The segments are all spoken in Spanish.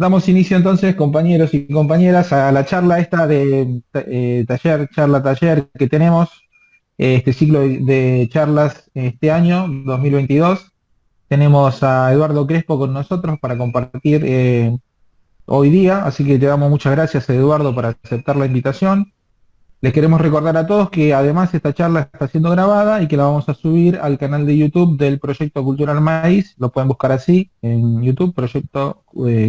Damos inicio entonces, compañeros y compañeras, a la charla esta de taller que tenemos, este ciclo de charlas este año, 2022. Tenemos a Eduardo Crespo con nosotros para compartir hoy día, así que te damos muchas gracias, Eduardo, por aceptar la invitación. Les queremos recordar a todos que además esta charla está siendo grabada y que la vamos a subir al canal de YouTube del Proyecto Cultural Maíz. Lo pueden buscar así en YouTube, Proyecto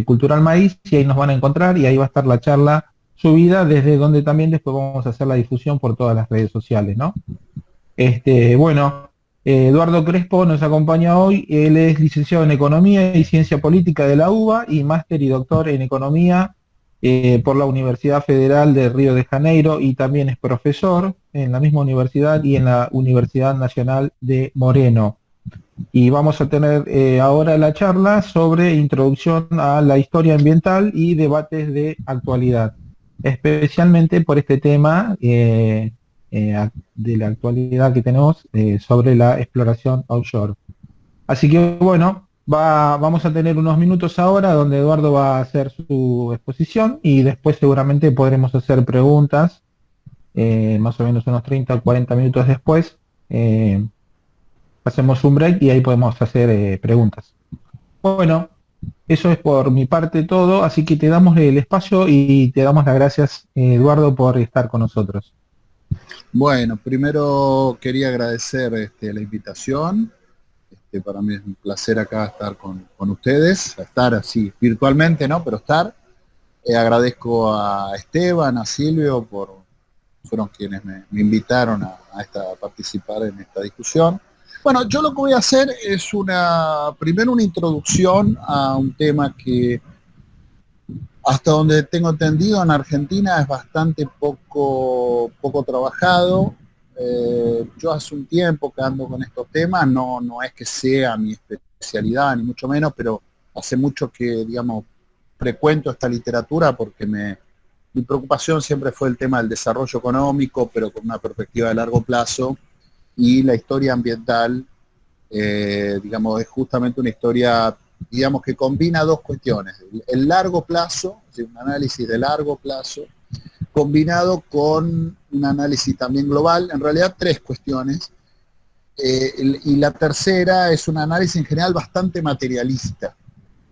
Cultural Maíz, y ahí nos van a encontrar y ahí va a estar la charla subida, desde donde también después vamos a hacer la difusión por todas las redes sociales, ¿no? Bueno, Eduardo Crespo nos acompaña hoy. Él es licenciado en Economía y Ciencia Política de la UBA y máster y doctor en Economía por la Universidad Federal de Río de Janeiro, y también es profesor en la misma universidad y en la Universidad Nacional de Moreno. Y vamos a tener ahora la charla sobre introducción a la historia ambiental y debates de actualidad, especialmente por este tema de la actualidad que tenemos sobre la exploración offshore. Así que bueno, vamos a tener unos minutos ahora donde Eduardo va a hacer su exposición y después seguramente podremos hacer preguntas, más o menos unos 30 o 40 minutos después. Hacemos un break y ahí podemos hacer preguntas. Bueno, eso es por mi parte todo, así que te damos el espacio y te damos las gracias, Eduardo, por estar con nosotros. Bueno, primero quería agradecer la invitación. Para mí es un placer acá estar con ustedes, estar así virtualmente, ¿no? Pero estar. Agradezco a Esteban, a Silvio, fueron quienes me invitaron a participar en esta discusión. Bueno, yo lo que voy a hacer es primero una introducción a un tema que hasta donde tengo entendido en Argentina es bastante poco trabajado. Yo hace un tiempo que ando con estos temas, no es que sea mi especialidad ni mucho menos, pero hace mucho que, digamos, frecuento esta literatura porque mi preocupación siempre fue el tema del desarrollo económico, pero con una perspectiva de largo plazo, y la historia ambiental, digamos, es justamente una historia, digamos, que combina dos cuestiones: el largo plazo, un análisis de largo plazo, combinado con un análisis también global, en realidad tres cuestiones, y la tercera es un análisis en general bastante materialista,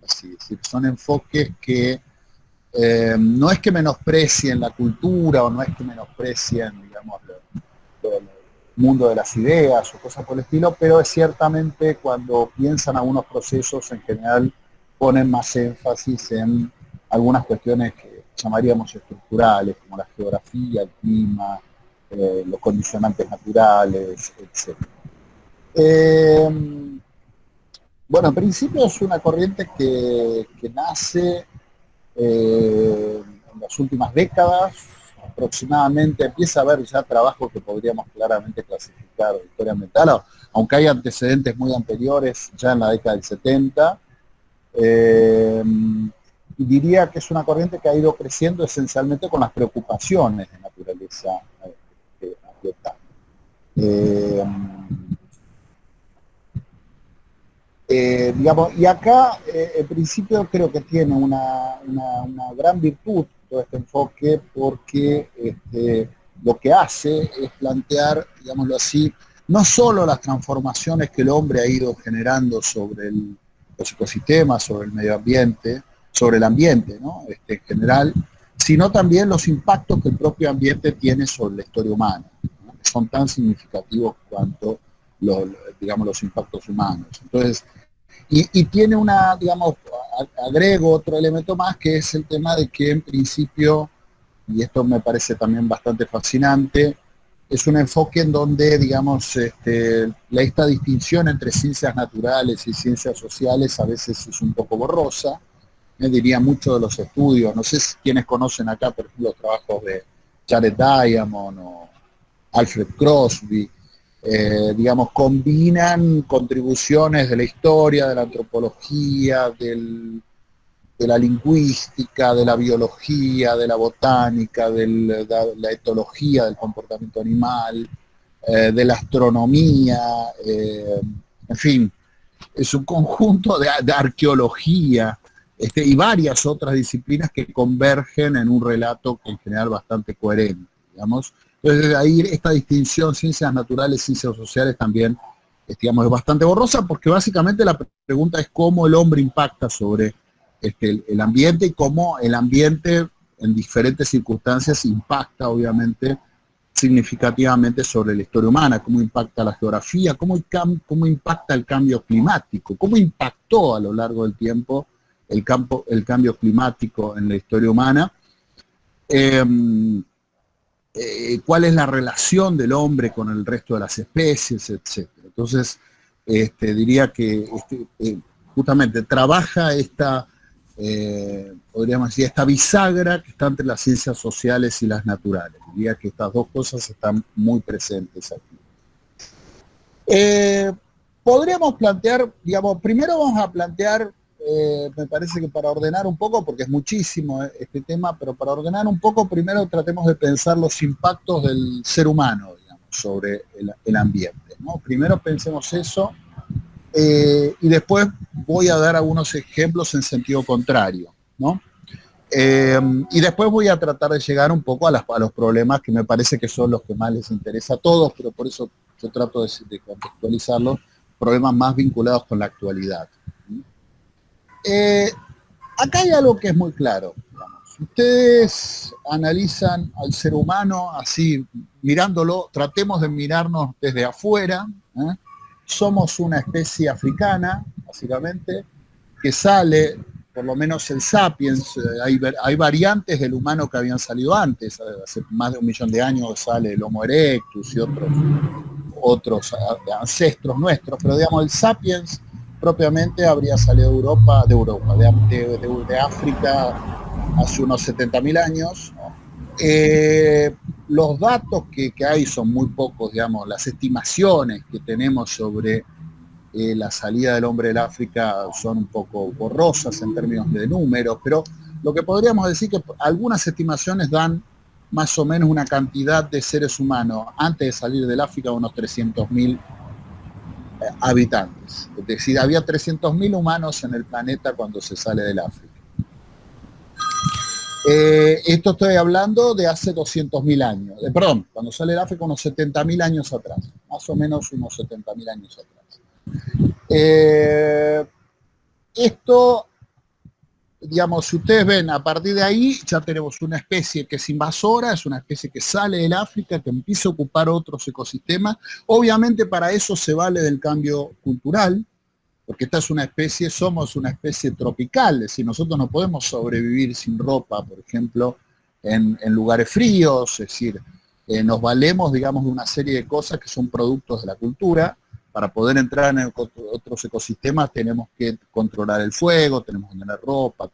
así decir, son enfoques que no es que menosprecien la cultura o no es que menosprecien, digamos, el mundo de las ideas o cosas por el estilo, pero es ciertamente cuando piensan algunos procesos en general ponen más énfasis en algunas cuestiones que llamaríamos estructurales, como la geografía, el clima, los condicionantes naturales, etc. Bueno, en principio es una corriente que nace en las últimas décadas, aproximadamente. Empieza a haber ya trabajos que podríamos claramente clasificar de historia ambiental, aunque hay antecedentes muy anteriores, ya en la década del 70. Y diría que es una corriente que ha ido creciendo esencialmente con las preocupaciones de naturaleza ambiental. Digamos, y acá, en principio, creo que tiene una gran virtud todo este enfoque, porque lo que hace es plantear, digámoslo así, no solo las transformaciones que el hombre ha ido generando sobre los ecosistemas, sobre el medio ambiente, sobre el ambiente, ¿no? En general, sino también los impactos que el propio ambiente tiene sobre la historia humana, ¿no? Que son tan significativos cuanto digamos, los impactos humanos. Entonces, y tiene digamos, agrego otro elemento más, que es el tema de que en principio, y esto me parece también bastante fascinante, es un enfoque en donde, digamos, esta distinción entre ciencias naturales y ciencias sociales a veces es un poco borrosa. Diría mucho de los estudios, no sé si quienes conocen acá, por ejemplo, los trabajos de Jared Diamond o Alfred Crosby, digamos, combinan contribuciones de la historia, de la antropología, de la lingüística, de la biología, de la botánica, de la etología del comportamiento animal, de la astronomía, en fin, es un conjunto de arqueología, y varias otras disciplinas que convergen en un relato que en general bastante coherente, digamos. Entonces ahí esta distinción ciencias naturales, ciencias sociales también digamos, es bastante borrosa, porque básicamente la pregunta es cómo el hombre impacta sobre el ambiente y cómo el ambiente en diferentes circunstancias impacta obviamente significativamente sobre la historia humana, cómo impacta la geografía, cómo impacta el cambio climático, cómo impactó a lo largo del tiempo el cambio climático en la historia humana, cuál es la relación del hombre con el resto de las especies, etc. Entonces, diría que justamente trabaja esta, podríamos decir, esta bisagra que está entre las ciencias sociales y las naturales. Diría que estas dos cosas están muy presentes aquí. Podríamos plantear, digamos, primero vamos a plantear, me parece que para ordenar un poco, porque es muchísimo este tema, pero para ordenar un poco, primero tratemos de pensar los impactos del ser humano, digamos, sobre el ambiente, ¿no? Primero pensemos eso, y después voy a dar algunos ejemplos en sentido contrario, ¿no? Y después voy a tratar de llegar un poco a los problemas que me parece que son los que más les interesa a todos, pero por eso yo trato de contextualizarlos, problemas más vinculados con la actualidad. Acá hay algo que es muy claro. Si ustedes analizan al ser humano así, mirándolo, tratemos de mirarnos desde afuera, ¿eh? Somos una especie africana, básicamente, que sale, por lo menos el sapiens, hay variantes del humano que habían salido antes, hace más de 1 millón de años sale el Homo erectus y otros ancestros nuestros, pero digamos el sapiens propiamente habría salido de África hace unos 70.000 años. Los datos que hay son muy pocos, digamos, las estimaciones que tenemos sobre la salida del hombre del África son un poco borrosas en términos de números, pero lo que podríamos decir que algunas estimaciones dan más o menos una cantidad de seres humanos antes de salir del África, unos 300.000 habitantes. Es decir, había 300.000 humanos en el planeta cuando se sale del África. Esto estoy hablando de hace 200.000 años. Perdón, cuando sale del África unos 70.000 años atrás. Más o menos unos 70.000 años atrás. Esto, digamos, si ustedes ven, a partir de ahí ya tenemos una especie que es invasora, es una especie que sale del África, que empieza a ocupar otros ecosistemas. Obviamente para eso se vale del cambio cultural, porque esta es una especie, somos una especie tropical, es decir, nosotros no podemos sobrevivir sin ropa, por ejemplo, en lugares fríos, es decir, nos valemos, digamos, de una serie de cosas que son productos de la cultura. Para poder entrar en otros ecosistemas tenemos que controlar el fuego, tenemos que tener ropa,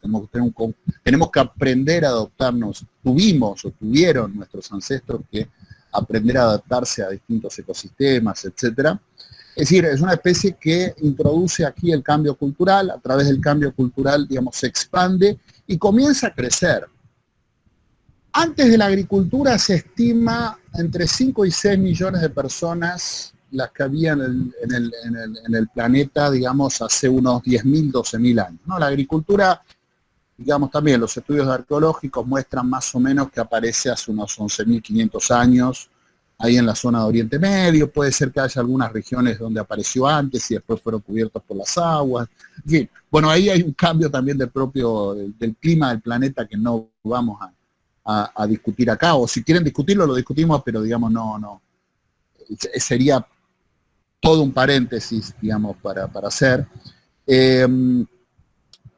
tenemos que aprender a adaptarnos. Tuvieron nuestros ancestros que aprender a adaptarse a distintos ecosistemas, etc. Es decir, es una especie que introduce aquí el cambio cultural, a través del cambio cultural, digamos, se expande y comienza a crecer. Antes de la agricultura se estima entre 5 y 6 millones de personas las que había en el planeta, digamos, hace unos 10.000, 12.000 años, ¿no? La agricultura, digamos, también los estudios arqueológicos muestran más o menos que aparece hace unos 11.500 años, ahí en la zona de Oriente Medio. Puede ser que haya algunas regiones donde apareció antes y después fueron cubiertos por las aguas. En fin, bueno, ahí hay un cambio también del clima del planeta que no vamos a discutir acá, o si quieren discutirlo, lo discutimos, pero digamos, no. Sería todo un paréntesis, digamos, para hacer.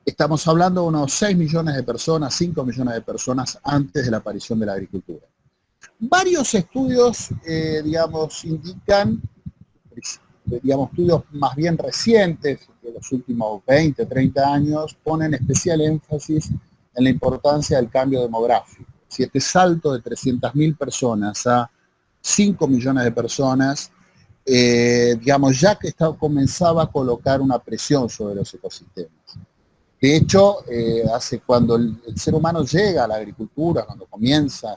Estamos hablando de unos 6 millones de personas, 5 millones de personas antes de la aparición de la agricultura. Varios estudios, digamos, indican, digamos, estudios más bien recientes, de los últimos 20, 30 años, ponen especial énfasis en la importancia del cambio demográfico. Si este salto de 300.000 personas a 5 millones de personas, digamos, ya que comenzaba a colocar una presión sobre los ecosistemas. De hecho, cuando el ser humano llega a la agricultura, cuando comienza,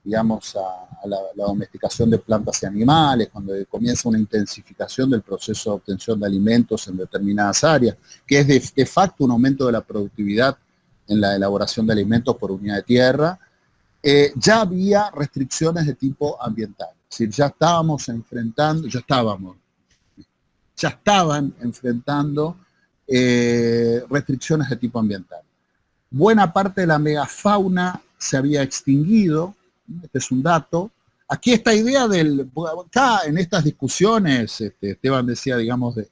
digamos, a la domesticación de plantas y animales, cuando comienza una intensificación del proceso de obtención de alimentos en determinadas áreas, que es de facto un aumento de la productividad en la elaboración de alimentos por unidad de tierra, ya había restricciones de tipo ambiental. Es decir, ya estaban enfrentando restricciones de tipo ambiental. Buena parte de la megafauna se había extinguido, este es un dato. Aquí esta idea acá en estas discusiones, Esteban decía, digamos, de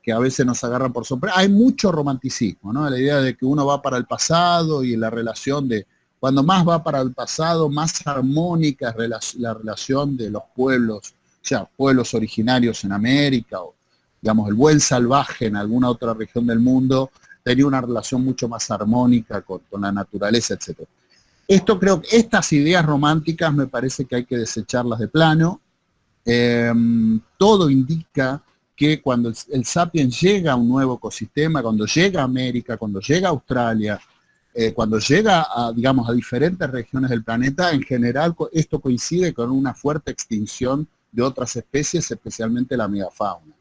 que a veces nos agarran por sorpresa, hay mucho romanticismo, ¿no? La idea de que uno va para el pasado y la relación de, cuando más va para el pasado, más armónica es la relación de los pueblos, o sea, pueblos originarios en América, o digamos, el buen salvaje en alguna otra región del mundo, tenía una relación mucho más armónica con la naturaleza, etc. Creo que estas ideas románticas me parece que hay que desecharlas de plano. Todo indica que cuando el Sapiens llega a un nuevo ecosistema, cuando llega a América, cuando llega a Australia, cuando llega a, digamos, a diferentes regiones del planeta, en general esto coincide con una fuerte extinción de otras especies, especialmente la megafauna.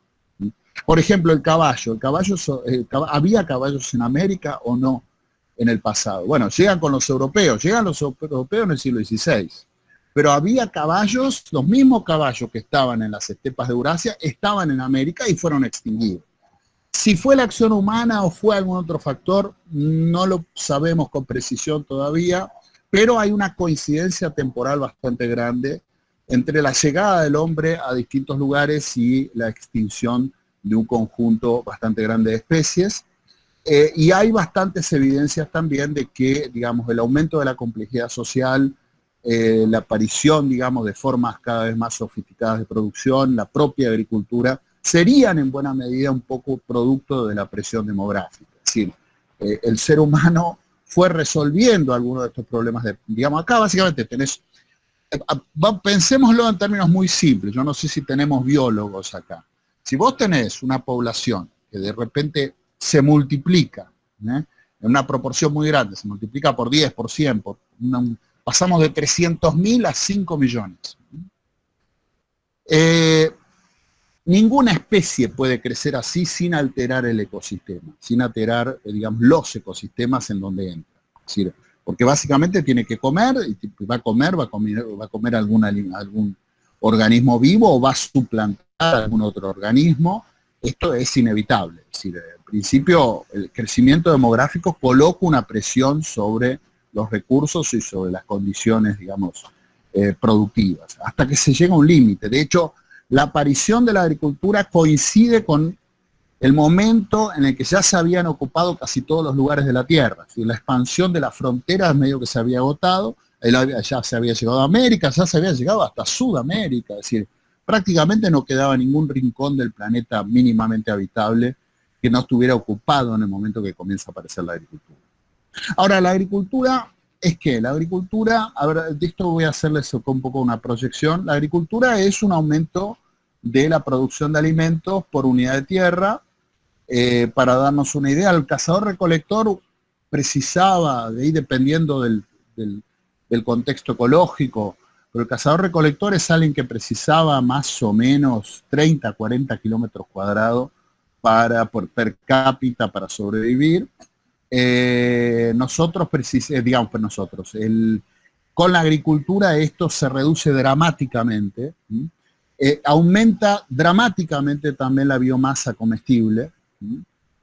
Por ejemplo, el caballo. ¿Había caballos en América o no en el pasado? Bueno, llegan los europeos en el siglo XVI. Pero había caballos, los mismos caballos que estaban en las estepas de Eurasia, estaban en América y fueron extinguidos. Si fue la acción humana o fue algún otro factor, no lo sabemos con precisión todavía, pero hay una coincidencia temporal bastante grande entre la llegada del hombre a distintos lugares y la extinción de un conjunto bastante grande de especies. Y hay bastantes evidencias también de que, digamos, el aumento de la complejidad social, la aparición, digamos, de formas cada vez más sofisticadas de producción, la propia agricultura, serían en buena medida un poco producto de la presión demográfica. Es decir, el ser humano fue resolviendo algunos de estos problemas. Digamos, acá básicamente tenés, pensémoslo en términos muy simples, yo no sé si tenemos biólogos acá. Si vos tenés una población que de repente se multiplica, en una proporción muy grande, se multiplica por 10, por 100, pasamos de 300.000 a 5 millones. Ninguna especie puede crecer así sin alterar el ecosistema, sin alterar, digamos, los ecosistemas en donde entra. Es decir, porque básicamente tiene que comer, y va a comer algún organismo vivo o va a suplantar algún otro organismo. Esto es inevitable. Es decir, en principio, el crecimiento demográfico coloca una presión sobre los recursos y sobre las condiciones, digamos, productivas, hasta que se llega a un límite. De hecho, la aparición de la agricultura coincide con el momento en el que ya se habían ocupado casi todos los lugares de la Tierra. ¿Sí? La expansión de las fronteras medio que se había agotado, ya se había llegado a América, ya se había llegado hasta Sudamérica, es decir, prácticamente no quedaba ningún rincón del planeta mínimamente habitable que no estuviera ocupado en el momento que comienza a aparecer la agricultura. Ahora, la agricultura es que la agricultura, a ver, de esto voy a hacerles un poco una proyección, la agricultura es un aumento de la producción de alimentos por unidad de tierra. Para darnos una idea, el cazador-recolector precisaba, de ahí dependiendo del contexto ecológico, pero el cazador-recolector es alguien que precisaba más o menos 30, 40 kilómetros cuadrados por per cápita para sobrevivir. Con la agricultura esto se reduce dramáticamente, aumenta dramáticamente también la biomasa comestible,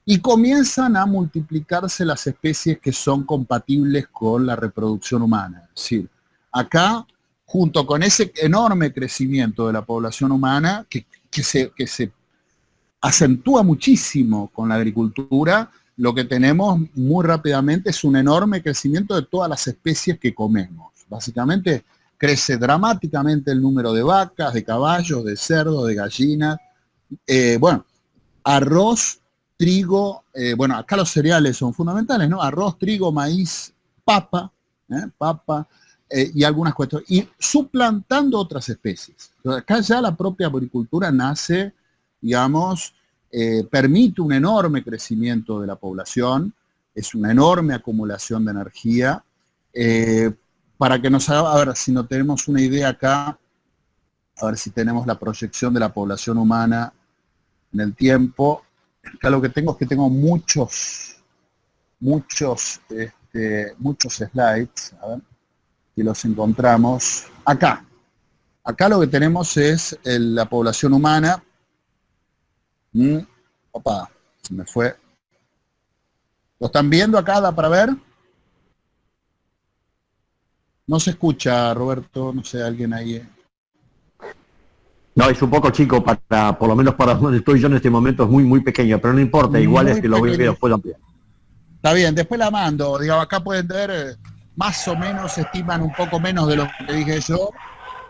y comienzan a multiplicarse las especies que son compatibles con la reproducción humana. Es decir, acá, junto con ese enorme crecimiento de la población humana, que se acentúa muchísimo con la agricultura, lo que tenemos muy rápidamente es un enorme crecimiento de todas las especies que comemos. Básicamente crece dramáticamente el número de vacas, de caballos, de cerdos, de gallinas. Arroz, trigo, acá los cereales son fundamentales, ¿no? Arroz, trigo, maíz, papa, y algunas cuestiones, y suplantando otras especies. Entonces, acá ya la propia agricultura nace, digamos, permite un enorme crecimiento de la población, es una enorme acumulación de energía, para que nos haga, a ver si no tenemos una idea acá, a ver si tenemos la proyección de la población humana en el tiempo. Acá lo que tengo es que tengo muchos slides, a ver si los encontramos. Acá lo que tenemos es la población humana. Opa, se me fue. ¿Lo están viendo acá? ¿Da para ver? No se escucha, Roberto, no sé, alguien ahí. No, es un poco chico, por lo menos para donde estoy yo en este momento es muy pequeño, pero no importa, igual Muy lo voy a pequeño. después ampliar. Está bien, después la mando. Digamos, acá pueden ver, más o menos, estiman un poco menos de lo que dije yo,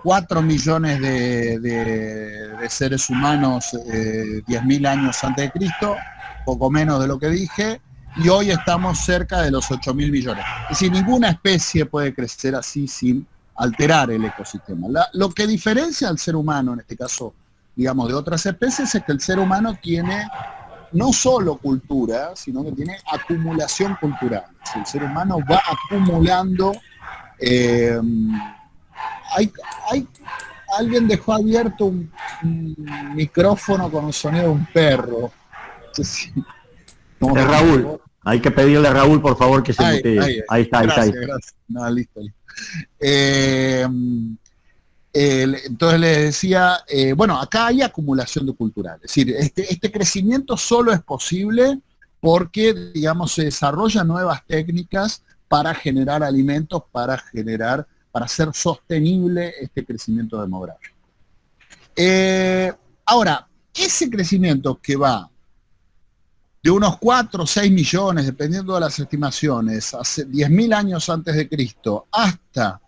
4 millones de seres humanos 10.000 años antes de Cristo, poco menos de lo que dije, y hoy estamos cerca de los 8.000 millones. Es decir, ninguna especie puede crecer así sin alterar el ecosistema. Lo que diferencia al ser humano, en este caso, digamos, de otras especies, es que el ser humano tiene no solo cultura, sino que tiene acumulación cultural. O sea, el ser humano va acumulando. Alguien dejó abierto un micrófono con el sonido de un perro. No sé si, es Raúl. Hay que pedirle a Raúl, por favor, que se mutee. Ahí está. Gracias. No, listo. Entonces les decía, bueno, acá hay acumulación de cultural. Es decir, este crecimiento solo es posible porque, digamos, se desarrollan nuevas técnicas para generar alimentos, para hacer sostenible este crecimiento demográfico. Ahora, ese crecimiento que va de unos 4 o 6 millones, dependiendo de las estimaciones, hace 10.000 años antes de Cristo, hasta,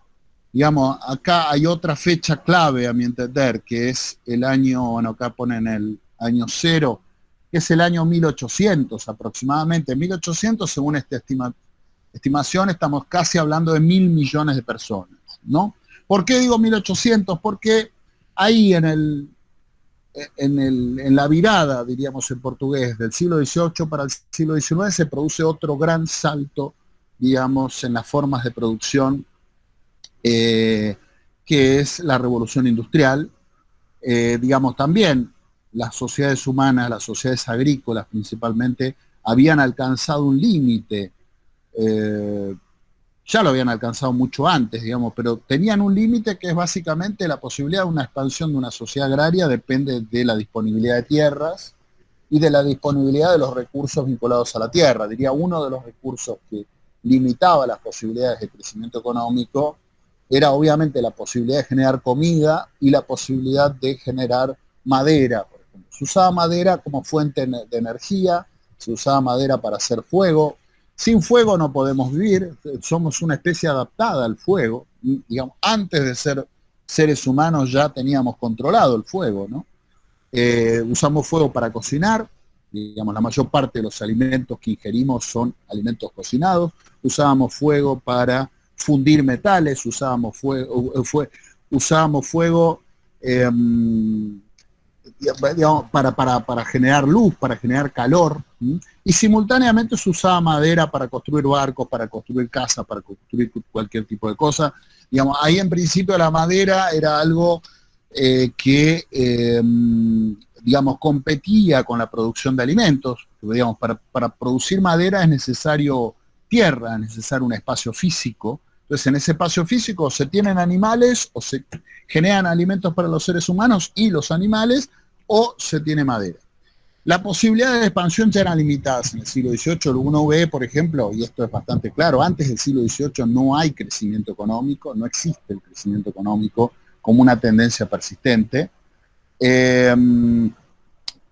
digamos, acá hay otra fecha clave a mi entender, que es el año, bueno, acá ponen el año 0, que es el año 1800 aproximadamente. 1800, según esta estimación, estamos casi hablando de 1.000 millones de personas, ¿no? ¿Por qué digo 1800? Porque ahí en la virada, diríamos en portugués, del siglo XVIII para el siglo XIX se produce otro gran salto, digamos, en las formas de producción, que es la revolución industrial. Digamos, también las sociedades humanas, las sociedades agrícolas principalmente, habían alcanzado un límite, ya lo habían alcanzado mucho antes, digamos, pero tenían un límite que es básicamente la posibilidad de una expansión de una sociedad agraria, depende de la disponibilidad de tierras y de la disponibilidad de los recursos vinculados a la tierra. Diría, uno de los recursos que limitaba las posibilidades de crecimiento económico era obviamente la posibilidad de generar comida y la posibilidad de generar madera, por ejemplo. Se usaba madera como fuente de energía, se usaba madera para hacer fuego. Sin fuego no podemos vivir, somos una especie adaptada al fuego. Digamos, antes de ser seres humanos ya teníamos controlado el fuego, ¿no? Usamos fuego para cocinar, digamos, la mayor parte de los alimentos que ingerimos son alimentos cocinados. Usábamos fuego para fundir metales, usábamos fuego digamos, para generar luz, para generar calor, y simultáneamente se usaba madera para construir barcos, para construir casas, para construir cualquier tipo de cosa. Digamos, ahí en principio la madera era algo que digamos, competía con la producción de alimentos. Digamos, para producir madera es necesario tierra, es necesario un espacio físico. Entonces, en ese espacio físico se tienen animales o se generan alimentos para los seres humanos y los animales, o se tiene madera. Las posibilidades de expansión ya eran limitadas en el siglo XVIII. Uno ve, por ejemplo, y esto es bastante claro, antes del siglo XVIII no hay crecimiento económico, no existe el crecimiento económico como una tendencia persistente.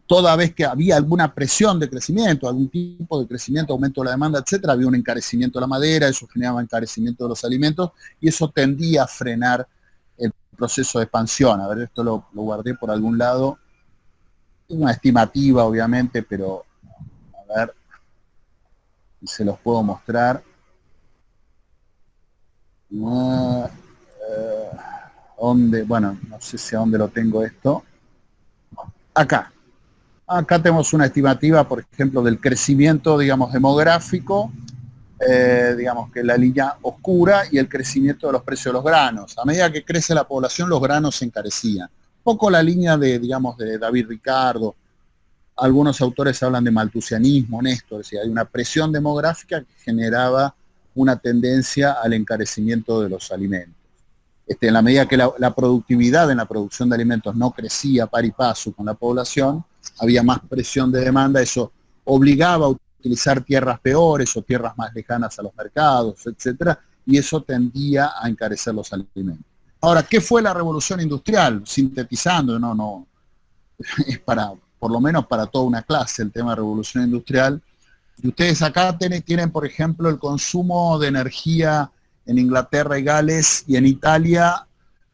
Toda vez que había alguna presión de crecimiento, algún tipo de crecimiento, aumento de la demanda, etcétera, había un encarecimiento de la madera, eso generaba encarecimiento de los alimentos y eso tendía a frenar el proceso de expansión. A ver, esto lo guardé por algún lado. Una estimativa, obviamente, pero a ver si se los puedo mostrar. ¿Dónde? Bueno, no sé si a dónde lo tengo esto. Acá tenemos una estimativa, por ejemplo, del crecimiento, digamos, demográfico digamos que la línea oscura, y el crecimiento de los precios de los granos. A medida que crece la población, los granos se encarecían. Un poco la línea de, digamos, de David Ricardo. Algunos autores hablan de maltusianismo, Néstor, es decir, hay una presión demográfica que generaba una tendencia al encarecimiento de los alimentos. En la medida que la productividad en la producción de alimentos no crecía par y paso con la población, había más presión de demanda, eso obligaba a utilizar tierras peores o tierras más lejanas a los mercados, etcétera, y eso tendía a encarecer los alimentos. Ahora, ¿qué fue la revolución industrial? Sintetizando, no, es por lo menos para toda una clase el tema de revolución industrial. Y ustedes acá tienen, por ejemplo, el consumo de energía en Inglaterra y Gales y en Italia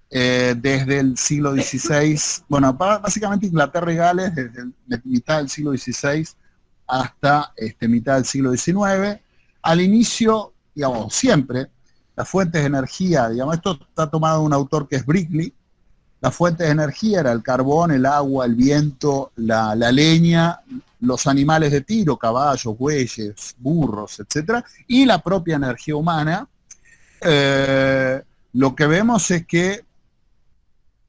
desde el siglo XVI, bueno, básicamente Inglaterra y Gales desde mitad del siglo XVI hasta mitad del siglo XIX. Al inicio, digamos, siempre, las fuentes de energía, digamos, esto está tomado de un autor que es Brickley, las fuentes de energía era el carbón, el agua, el viento, la leña, los animales de tiro, caballos, bueyes, burros, etc. Y la propia energía humana. Lo que vemos es que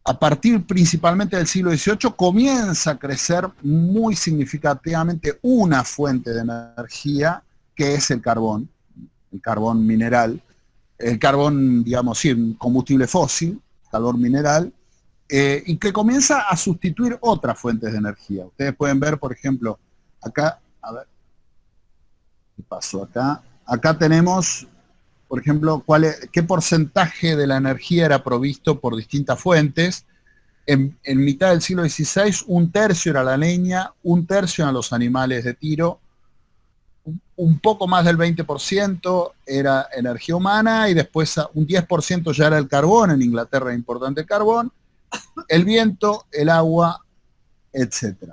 a partir principalmente del siglo XVIII comienza a crecer muy significativamente una fuente de energía que es el carbón mineral, el carbón, digamos, sí, un combustible fósil, carbón mineral, y que comienza a sustituir otras fuentes de energía. Ustedes pueden ver, por ejemplo, acá, a ver, ¿qué pasó acá? Acá tenemos, por ejemplo, qué porcentaje de la energía era provisto por distintas fuentes. En mitad del siglo XVI, 1/3 era la leña, 1/3 eran los animales de tiro, un poco más del 20% era energía humana, y después un 10% ya era el carbón. En Inglaterra es importante el carbón, el viento, el agua, etc.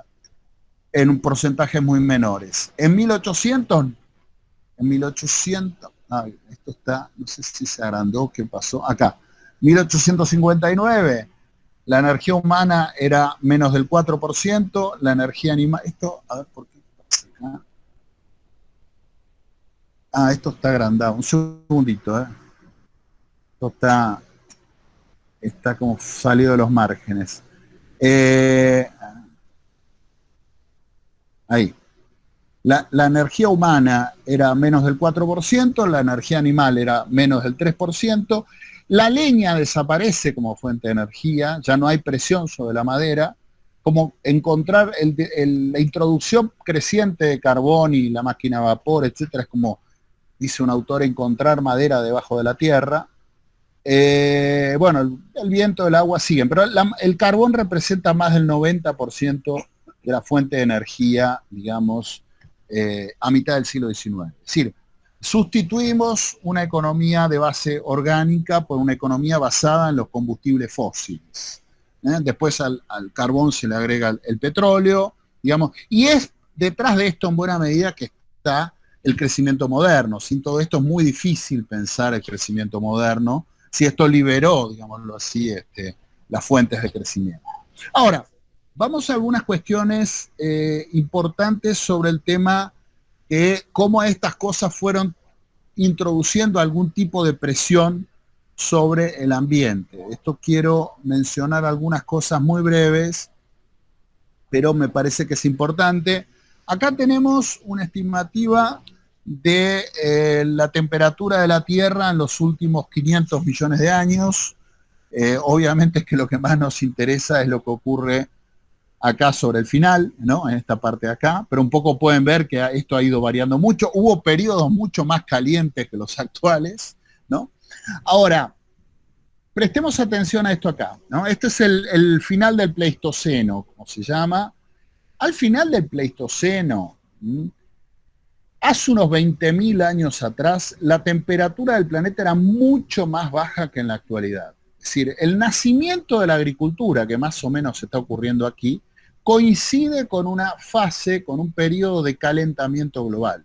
En porcentajes muy menores. En 1800, esto está, no sé si se agrandó, ¿qué pasó? Acá, 1859, la energía humana era menos del 4%, la energía animal, esto, a ver, ¿por qué pasa acá? Esto está agrandado, un segundito, esto está como salido de los márgenes. Ahí. La energía humana era menos del 4%, la energía animal era menos del 3%, la leña desaparece como fuente de energía, ya no hay presión sobre la madera, como encontrar la introducción creciente de carbón y la máquina a vapor, etcétera, es como, dice un autor, encontrar madera debajo de la tierra. Bueno, el viento, el agua siguen, pero el carbón representa más del 90% de la fuente de energía, digamos, a mitad del siglo XIX. Es decir, sustituimos una economía de base orgánica por una economía basada en los combustibles fósiles. Después al carbón se le agrega el petróleo, digamos, y es detrás de esto en buena medida que está el crecimiento moderno. Sin todo esto es muy difícil pensar el crecimiento moderno, si esto liberó, digámoslo así, las fuentes de crecimiento. Ahora, vamos a algunas cuestiones importantes sobre el tema de cómo estas cosas fueron introduciendo algún tipo de presión sobre el ambiente. Esto quiero mencionar algunas cosas muy breves, pero me parece que es importante. Acá tenemos una estimativa de la temperatura de la Tierra en los últimos 500 millones de años. Obviamente es que lo que más nos interesa es lo que ocurre acá sobre el final, ¿no? En esta parte de acá, pero un poco pueden ver que esto ha ido variando mucho. Hubo periodos mucho más calientes que los actuales, ¿no? Ahora, prestemos atención a esto acá, ¿no? Este es el final del Pleistoceno, como se llama. Al final del Pleistoceno, hace unos 20.000 años atrás, la temperatura del planeta era mucho más baja que en la actualidad. Es decir, el nacimiento de la agricultura, que más o menos está ocurriendo aquí, coincide con una fase, con un periodo de calentamiento global.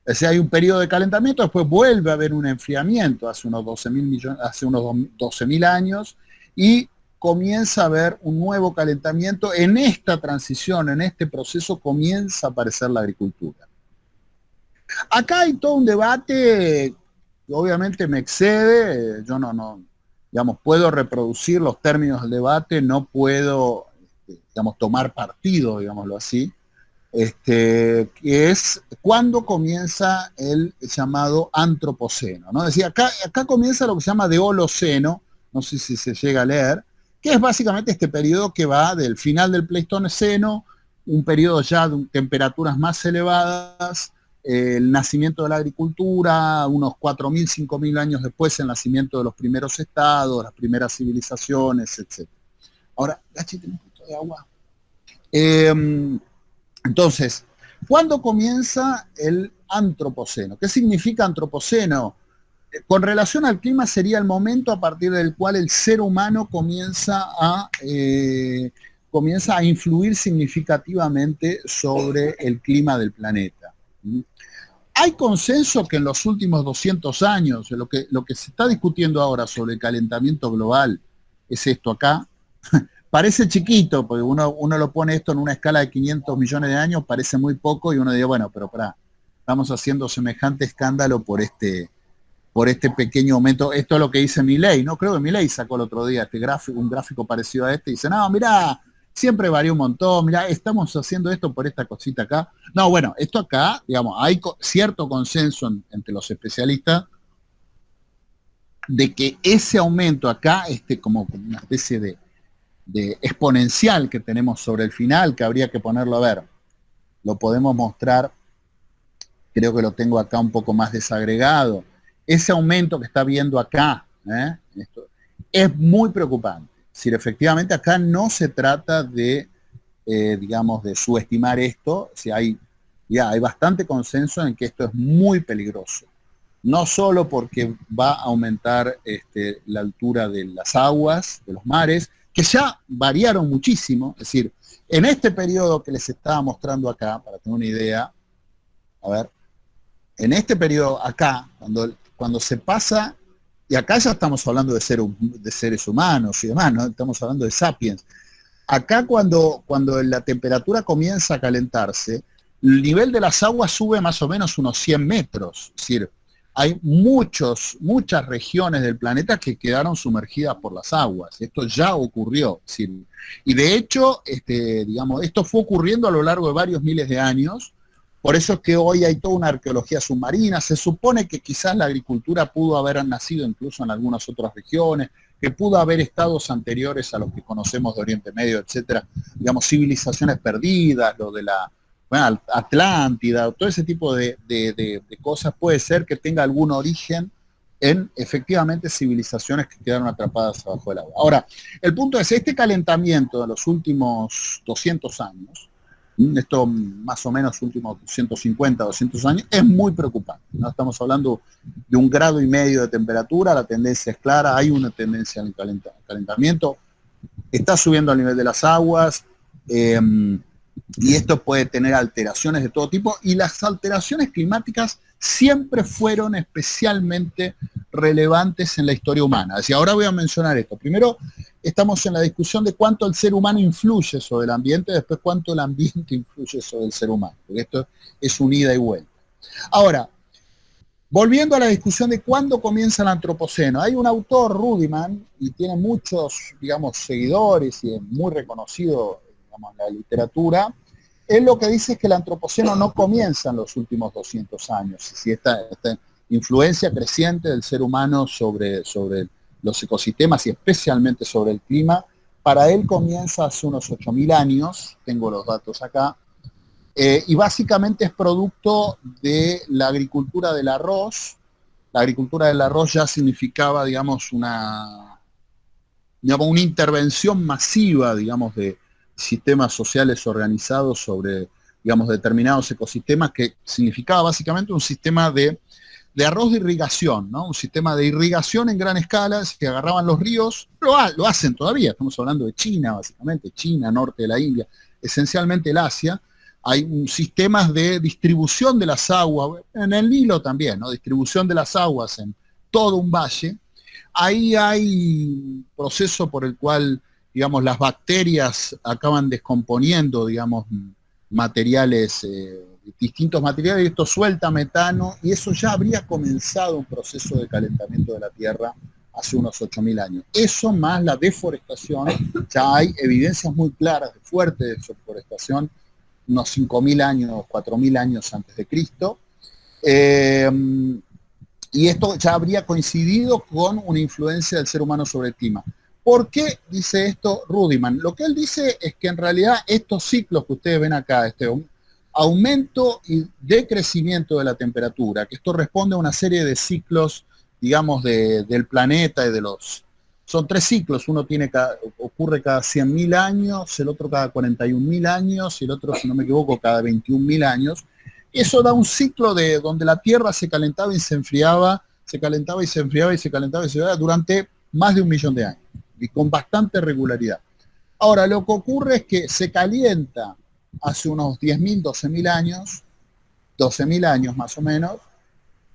O sea, hay un periodo de calentamiento, después vuelve a haber un enfriamiento hace unos 12.000 años, y comienza a haber un nuevo calentamiento. En esta transición, en este proceso, comienza a aparecer la agricultura. Acá hay todo un debate que obviamente me excede, yo digamos, puedo reproducir los términos del debate, no puedo, digamos, tomar partido, digámoslo así, que es cuándo comienza el llamado antropoceno, ¿no? Es decir, acá comienza lo que se llama de Holoceno, no sé si se llega a leer, que es básicamente este periodo que va del final del Pleistoceno, un periodo ya de temperaturas más elevadas, el nacimiento de la agricultura, unos 4.000, 5.000 años después el nacimiento de los primeros estados, las primeras civilizaciones, etc. Ahora, Gachi, ¿tenés un poquito de agua? Entonces, ¿cuándo comienza el antropoceno? ¿Qué significa antropoceno? Con relación al clima sería el momento a partir del cual el ser humano comienza a influir significativamente sobre el clima del planeta. Hay consenso que en los últimos 200 años, lo que se está discutiendo ahora sobre el calentamiento global es esto acá. Parece chiquito, porque uno lo pone esto en una escala de 500 millones de años, parece muy poco, y uno dice, bueno, pero pará, estamos haciendo semejante escándalo por este pequeño aumento. Esto es lo que dice Milei, ¿no? Creo que Milei sacó el otro día un gráfico parecido a este, y dice, no, mirá, siempre varía un montón, mirá, estamos haciendo esto por esta cosita acá. No, bueno, esto acá, digamos, hay cierto consenso entre los especialistas de que ese aumento acá, como una especie de exponencial que tenemos sobre el final, que habría que ponerlo a ver. Lo podemos mostrar, creo que lo tengo acá un poco más desagregado. Ese aumento que está viendo acá, esto, es muy preocupante. Es decir, efectivamente acá no se trata de, digamos, de subestimar esto. Si hay bastante consenso en que esto es muy peligroso. No solo porque va a aumentar la altura de las aguas, de los mares, que ya variaron muchísimo, es decir, en este periodo que les estaba mostrando acá, para tener una idea, a ver, en este periodo acá, cuando se pasa, y acá ya estamos hablando de seres humanos y demás, ¿no? Estamos hablando de sapiens. Acá cuando la temperatura comienza a calentarse, el nivel de las aguas sube más o menos unos 100 metros, es decir, hay muchas regiones del planeta que quedaron sumergidas por las aguas. Esto ya ocurrió. ¿Sí? Y de hecho, digamos, esto fue ocurriendo a lo largo de varios miles de años. Por eso es que hoy hay toda una arqueología submarina. Se supone que quizás la agricultura pudo haber nacido incluso en algunas otras regiones, que pudo haber estados anteriores a los que conocemos de Oriente Medio, etcétera. Digamos, civilizaciones perdidas, lo de la Atlántida, todo ese tipo de cosas puede ser que tenga algún origen en efectivamente civilizaciones que quedaron atrapadas abajo del agua. Ahora, el punto es, este calentamiento de los últimos 200 años, esto más o menos últimos 150, 200 años, es muy preocupante, ¿no? Estamos hablando de 1,5 grados de temperatura, la tendencia es clara, hay una tendencia al calentamiento, está subiendo el nivel de las aguas, y esto puede tener alteraciones de todo tipo, y las alteraciones climáticas siempre fueron especialmente relevantes en la historia humana. Así, ahora voy a mencionar esto. Primero, estamos en la discusión de cuánto el ser humano influye sobre el ambiente, después cuánto el ambiente influye sobre el ser humano, porque esto es un ida y vuelta. Ahora, volviendo a la discusión de cuándo comienza el antropoceno, hay un autor, Rudiman, y tiene muchos, digamos, seguidores y es muy reconocido, digamos, en la literatura. Él lo que dice es que el antropoceno no comienza en los últimos 200 años, si esta influencia creciente del ser humano sobre los ecosistemas y especialmente sobre el clima, para él comienza hace unos 8.000 años, tengo los datos acá, y básicamente es producto de la agricultura del arroz. La agricultura del arroz ya significaba, digamos, una intervención masiva, digamos, de sistemas sociales organizados sobre, digamos, determinados ecosistemas, que significaba básicamente un sistema de arroz de irrigación, ¿no? Un sistema de irrigación en gran escala, que agarraban los ríos, lo hacen todavía, estamos hablando de China, básicamente, China, norte de la India, esencialmente el Asia. Hay sistemas de distribución de las aguas, en el Nilo también, ¿no? Distribución de las aguas en todo un valle. Ahí hay un proceso por el cual, digamos, las bacterias acaban descomponiendo, digamos, materiales, distintos materiales, y esto suelta metano, y eso ya habría comenzado un proceso de calentamiento de la Tierra hace unos 8.000 años. Eso más la deforestación, ya hay evidencias muy claras de fuerte deforestación, unos 5.000 años, 4.000 años antes de Cristo, y esto ya habría coincidido con una influencia del ser humano sobre el clima. ¿Por qué dice esto Rudiman? Lo que él dice es que en realidad estos ciclos que ustedes ven acá, este aumento y decrecimiento de la temperatura, que esto responde a una serie de ciclos, digamos, del planeta y de los... Son 3 ciclos, uno ocurre cada 100.000 años, el otro cada 41.000 años, y el otro, si no me equivoco, cada 21.000 años. Eso da un ciclo de donde la Tierra se calentaba y se enfriaba, se calentaba y se enfriaba y se calentaba y se enfriaba durante más de 1 millón de años, y con bastante regularidad. Ahora, lo que ocurre es que se calienta hace unos 10.000, 12.000 años, 12.000 años más o menos,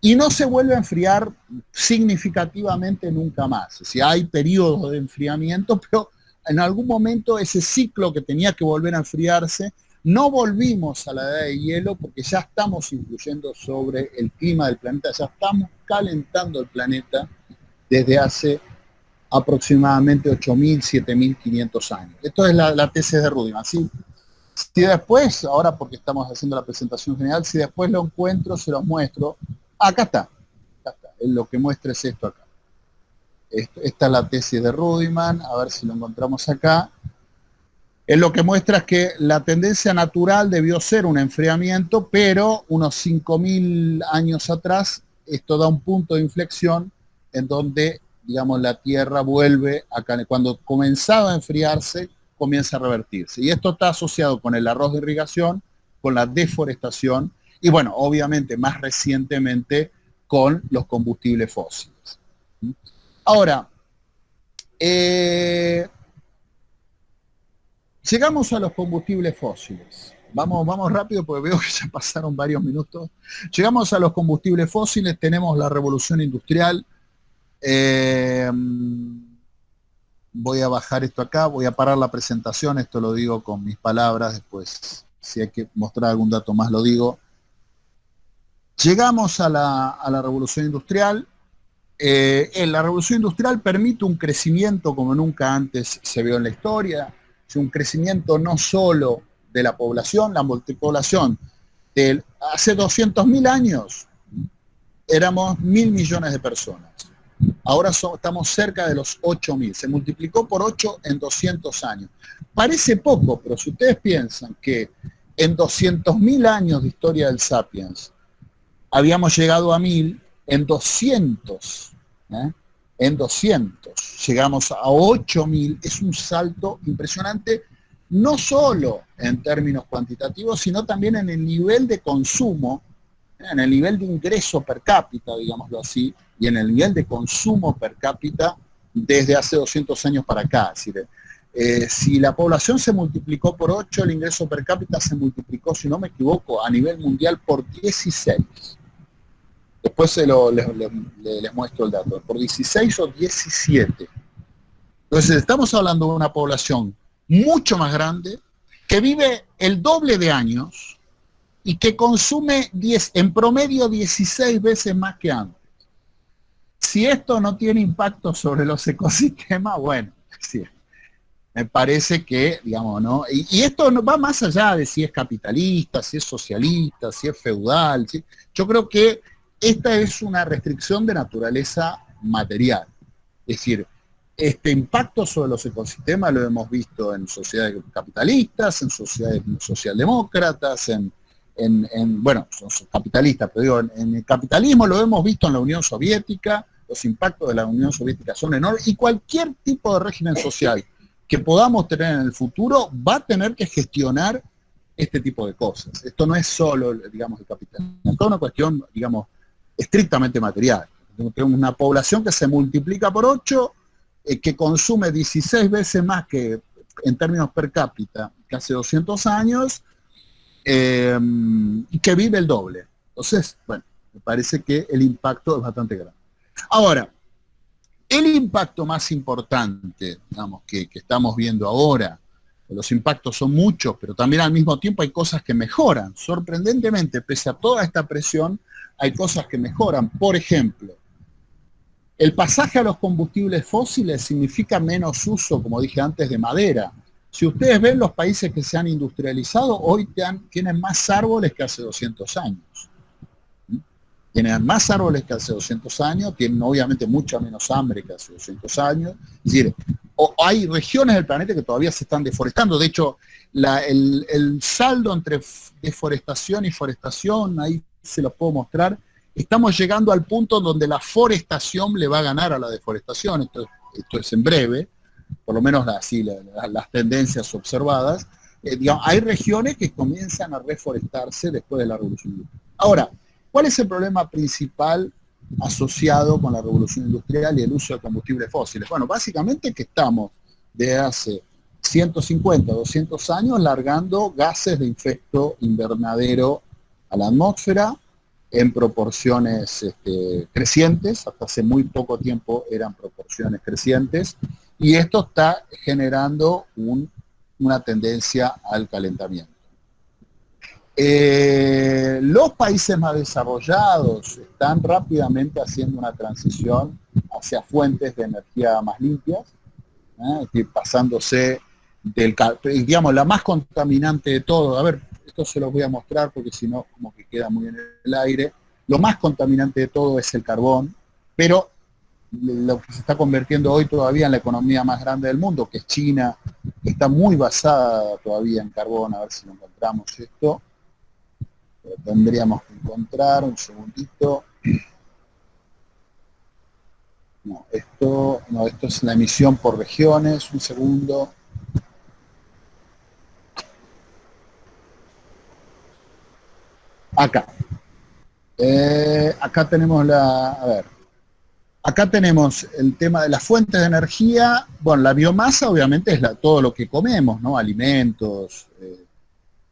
y no se vuelve a enfriar significativamente nunca más. Es decir, hay periodos de enfriamiento, pero en algún momento ese ciclo que tenía que volver a enfriarse, no volvimos a la edad de hielo porque ya estamos influyendo sobre el clima del planeta, ya estamos calentando el planeta desde hace aproximadamente 8.000, 7.500 años. Esto es la tesis de Rudiman. Si después, ahora porque estamos haciendo la presentación general, si después lo encuentro, se los muestro. Acá está. Lo que muestra es esto acá. Esta es la tesis de Rudiman, a ver si lo encontramos acá. Lo que muestra es que la tendencia natural debió ser un enfriamiento, pero unos 5.000 años atrás, esto da un punto de inflexión en donde, digamos, la Tierra vuelve a cuando comenzaba a enfriarse, comienza a revertirse. Y esto está asociado con el arroz de irrigación, con la deforestación y, bueno, obviamente más recientemente con los combustibles fósiles. Ahora, llegamos a los combustibles fósiles. Vamos rápido porque veo que ya pasaron varios minutos. Llegamos a los combustibles fósiles, tenemos la revolución industrial. Voy a bajar esto acá, voy a parar la presentación, esto lo digo con mis palabras, después si hay que mostrar algún dato más lo digo. Llegamos a la revolución industrial. La revolución industrial permite un crecimiento como nunca antes se vio en la historia, un crecimiento no solo de la población, la multipoblación. Hace 200.000 años éramos 1.000 millones de personas. Ahora estamos cerca de los 8.000. Se multiplicó por 8 en 200 años. Parece poco, pero si ustedes piensan que en 200.000 años de historia del Sapiens habíamos llegado a 1.000, en 200, en 200 llegamos a 8.000, es un salto impresionante, no solo en términos cuantitativos, sino también en el nivel de consumo, en el nivel de ingreso per cápita, digámoslo así, y en el nivel de consumo per cápita desde hace 200 años para acá. Es decir, si la población se multiplicó por 8, el ingreso per cápita se multiplicó, si no me equivoco, a nivel mundial por 16. Después les muestro el dato, por 16 o 17. Entonces estamos hablando de una población mucho más grande, que vive el doble de años y que consume en promedio 16 veces más que antes. Si esto no tiene impacto sobre los ecosistemas, bueno, sí, me parece que, digamos, ¿no? Y esto va más allá de si es capitalista, si es socialista, si es feudal. ¿Sí? Yo creo que esta es una restricción de naturaleza material. Es decir, este impacto sobre los ecosistemas lo hemos visto en sociedades capitalistas, en sociedades socialdemócratas, bueno, son capitalistas, pero digo, en el capitalismo lo hemos visto en la Unión Soviética, los impactos de la Unión Soviética son enormes, y cualquier tipo de régimen social que podamos tener en el futuro va a tener que gestionar este tipo de cosas. Esto no es solo, digamos, el capitalismo, es toda una cuestión, digamos, estrictamente material. Tenemos una población que se multiplica por 8, que consume 16 veces más que en términos per cápita que hace 200 años, y que vive el doble. Entonces, bueno, me parece que el impacto es bastante grande. Ahora, el impacto más importante, digamos, que estamos viendo ahora los impactos son muchos, pero también al mismo tiempo hay cosas que mejoran. Sorprendentemente, pese a toda esta presión, hay cosas que mejoran. Por ejemplo, el pasaje a los combustibles fósiles significa menos uso, como dije antes, de madera. Si ustedes ven los países que se han industrializado, hoy tienen más árboles que hace 200 años. Tienen más árboles que hace 200 años, tienen obviamente mucha menos hambre que hace 200 años. Es decir, hay regiones del planeta que todavía se están deforestando. De hecho, el saldo entre deforestación y forestación, ahí se los puedo mostrar, estamos llegando al punto donde la forestación le va a ganar a la deforestación. Esto es en breve, por lo menos las tendencias observadas. Digamos, hay regiones que comienzan a reforestarse después de la revolución industrial. Ahora, ¿cuál es el problema principal asociado con la revolución industrial y el uso de combustibles fósiles? Bueno, básicamente que estamos desde hace 150, 200 años largando gases de efecto invernadero a la atmósfera en proporciones crecientes. Hasta hace muy poco tiempo eran proporciones crecientes, y esto está generando una tendencia al calentamiento. Los países más desarrollados están rápidamente haciendo una transición hacia fuentes de energía más limpias, pasándose digamos, la más contaminante de todo. A ver, esto se los voy a mostrar porque si no, como que queda muy en el aire. Lo más contaminante de todo es el carbón, pero lo que se está convirtiendo hoy todavía en la economía más grande del mundo, que es China, que está muy basada todavía en carbón. A ver si lo encontramos esto. Lo tendríamos que encontrar, un segundito. No, esto es la emisión por regiones, un segundo. Acá. Acá tenemos acá tenemos el tema de las fuentes de energía. Bueno, la biomasa obviamente es todo lo que comemos, ¿no? Alimentos,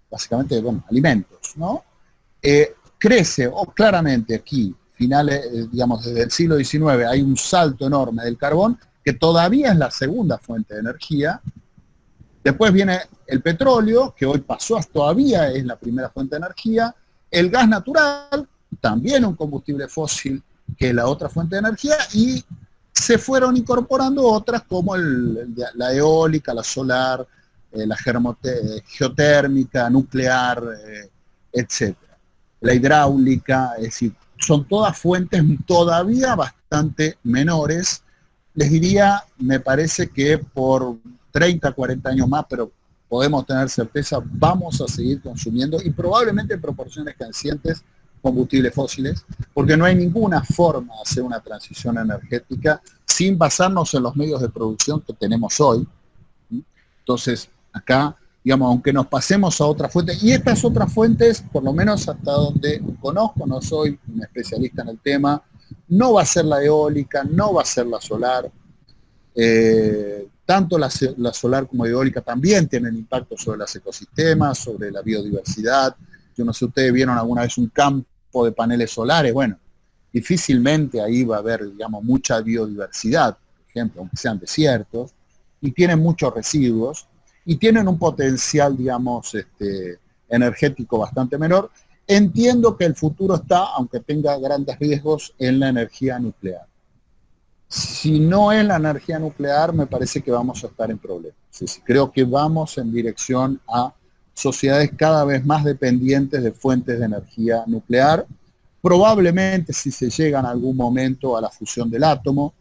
básicamente, bueno, alimentos, ¿no? Crece, claramente aquí, finales, digamos, desde el siglo XIX, hay un salto enorme del carbón, que todavía es la segunda fuente de energía. Después viene el petróleo, que hoy todavía es la primera fuente de energía. El gas natural, también un combustible fósil, que es la otra fuente de energía, y se fueron incorporando otras como la eólica, la solar, la geotérmica, nuclear, etc. La hidráulica, es decir, son todas fuentes todavía bastante menores. Les diría, me parece que por 30, 40 años más, pero podemos tener certeza, vamos a seguir consumiendo, y probablemente en proporciones crecientes, combustibles fósiles, porque no hay ninguna forma de hacer una transición energética sin basarnos en los medios de producción que tenemos hoy. Entonces, acá, digamos, aunque nos pasemos a otras fuentes, y estas otras fuentes, por lo menos hasta donde conozco, no soy un especialista en el tema, no va a ser la eólica, no va a ser la solar. Tanto la solar como la eólica también tienen impacto sobre los ecosistemas, sobre la biodiversidad. Yo no sé, ustedes vieron alguna vez un campo de paneles solares. Bueno, difícilmente ahí va a haber, digamos, mucha biodiversidad, por ejemplo, aunque sean desiertos, y tienen muchos residuos, y tienen un potencial, digamos, energético bastante menor. Entiendo que el futuro está, aunque tenga grandes riesgos, en la energía nuclear. Si no es la energía nuclear, me parece que vamos a estar en problemas. Creo que vamos en dirección a sociedades cada vez más dependientes de fuentes de energía nuclear. Probablemente, si se llega en algún momento a la fusión del átomo,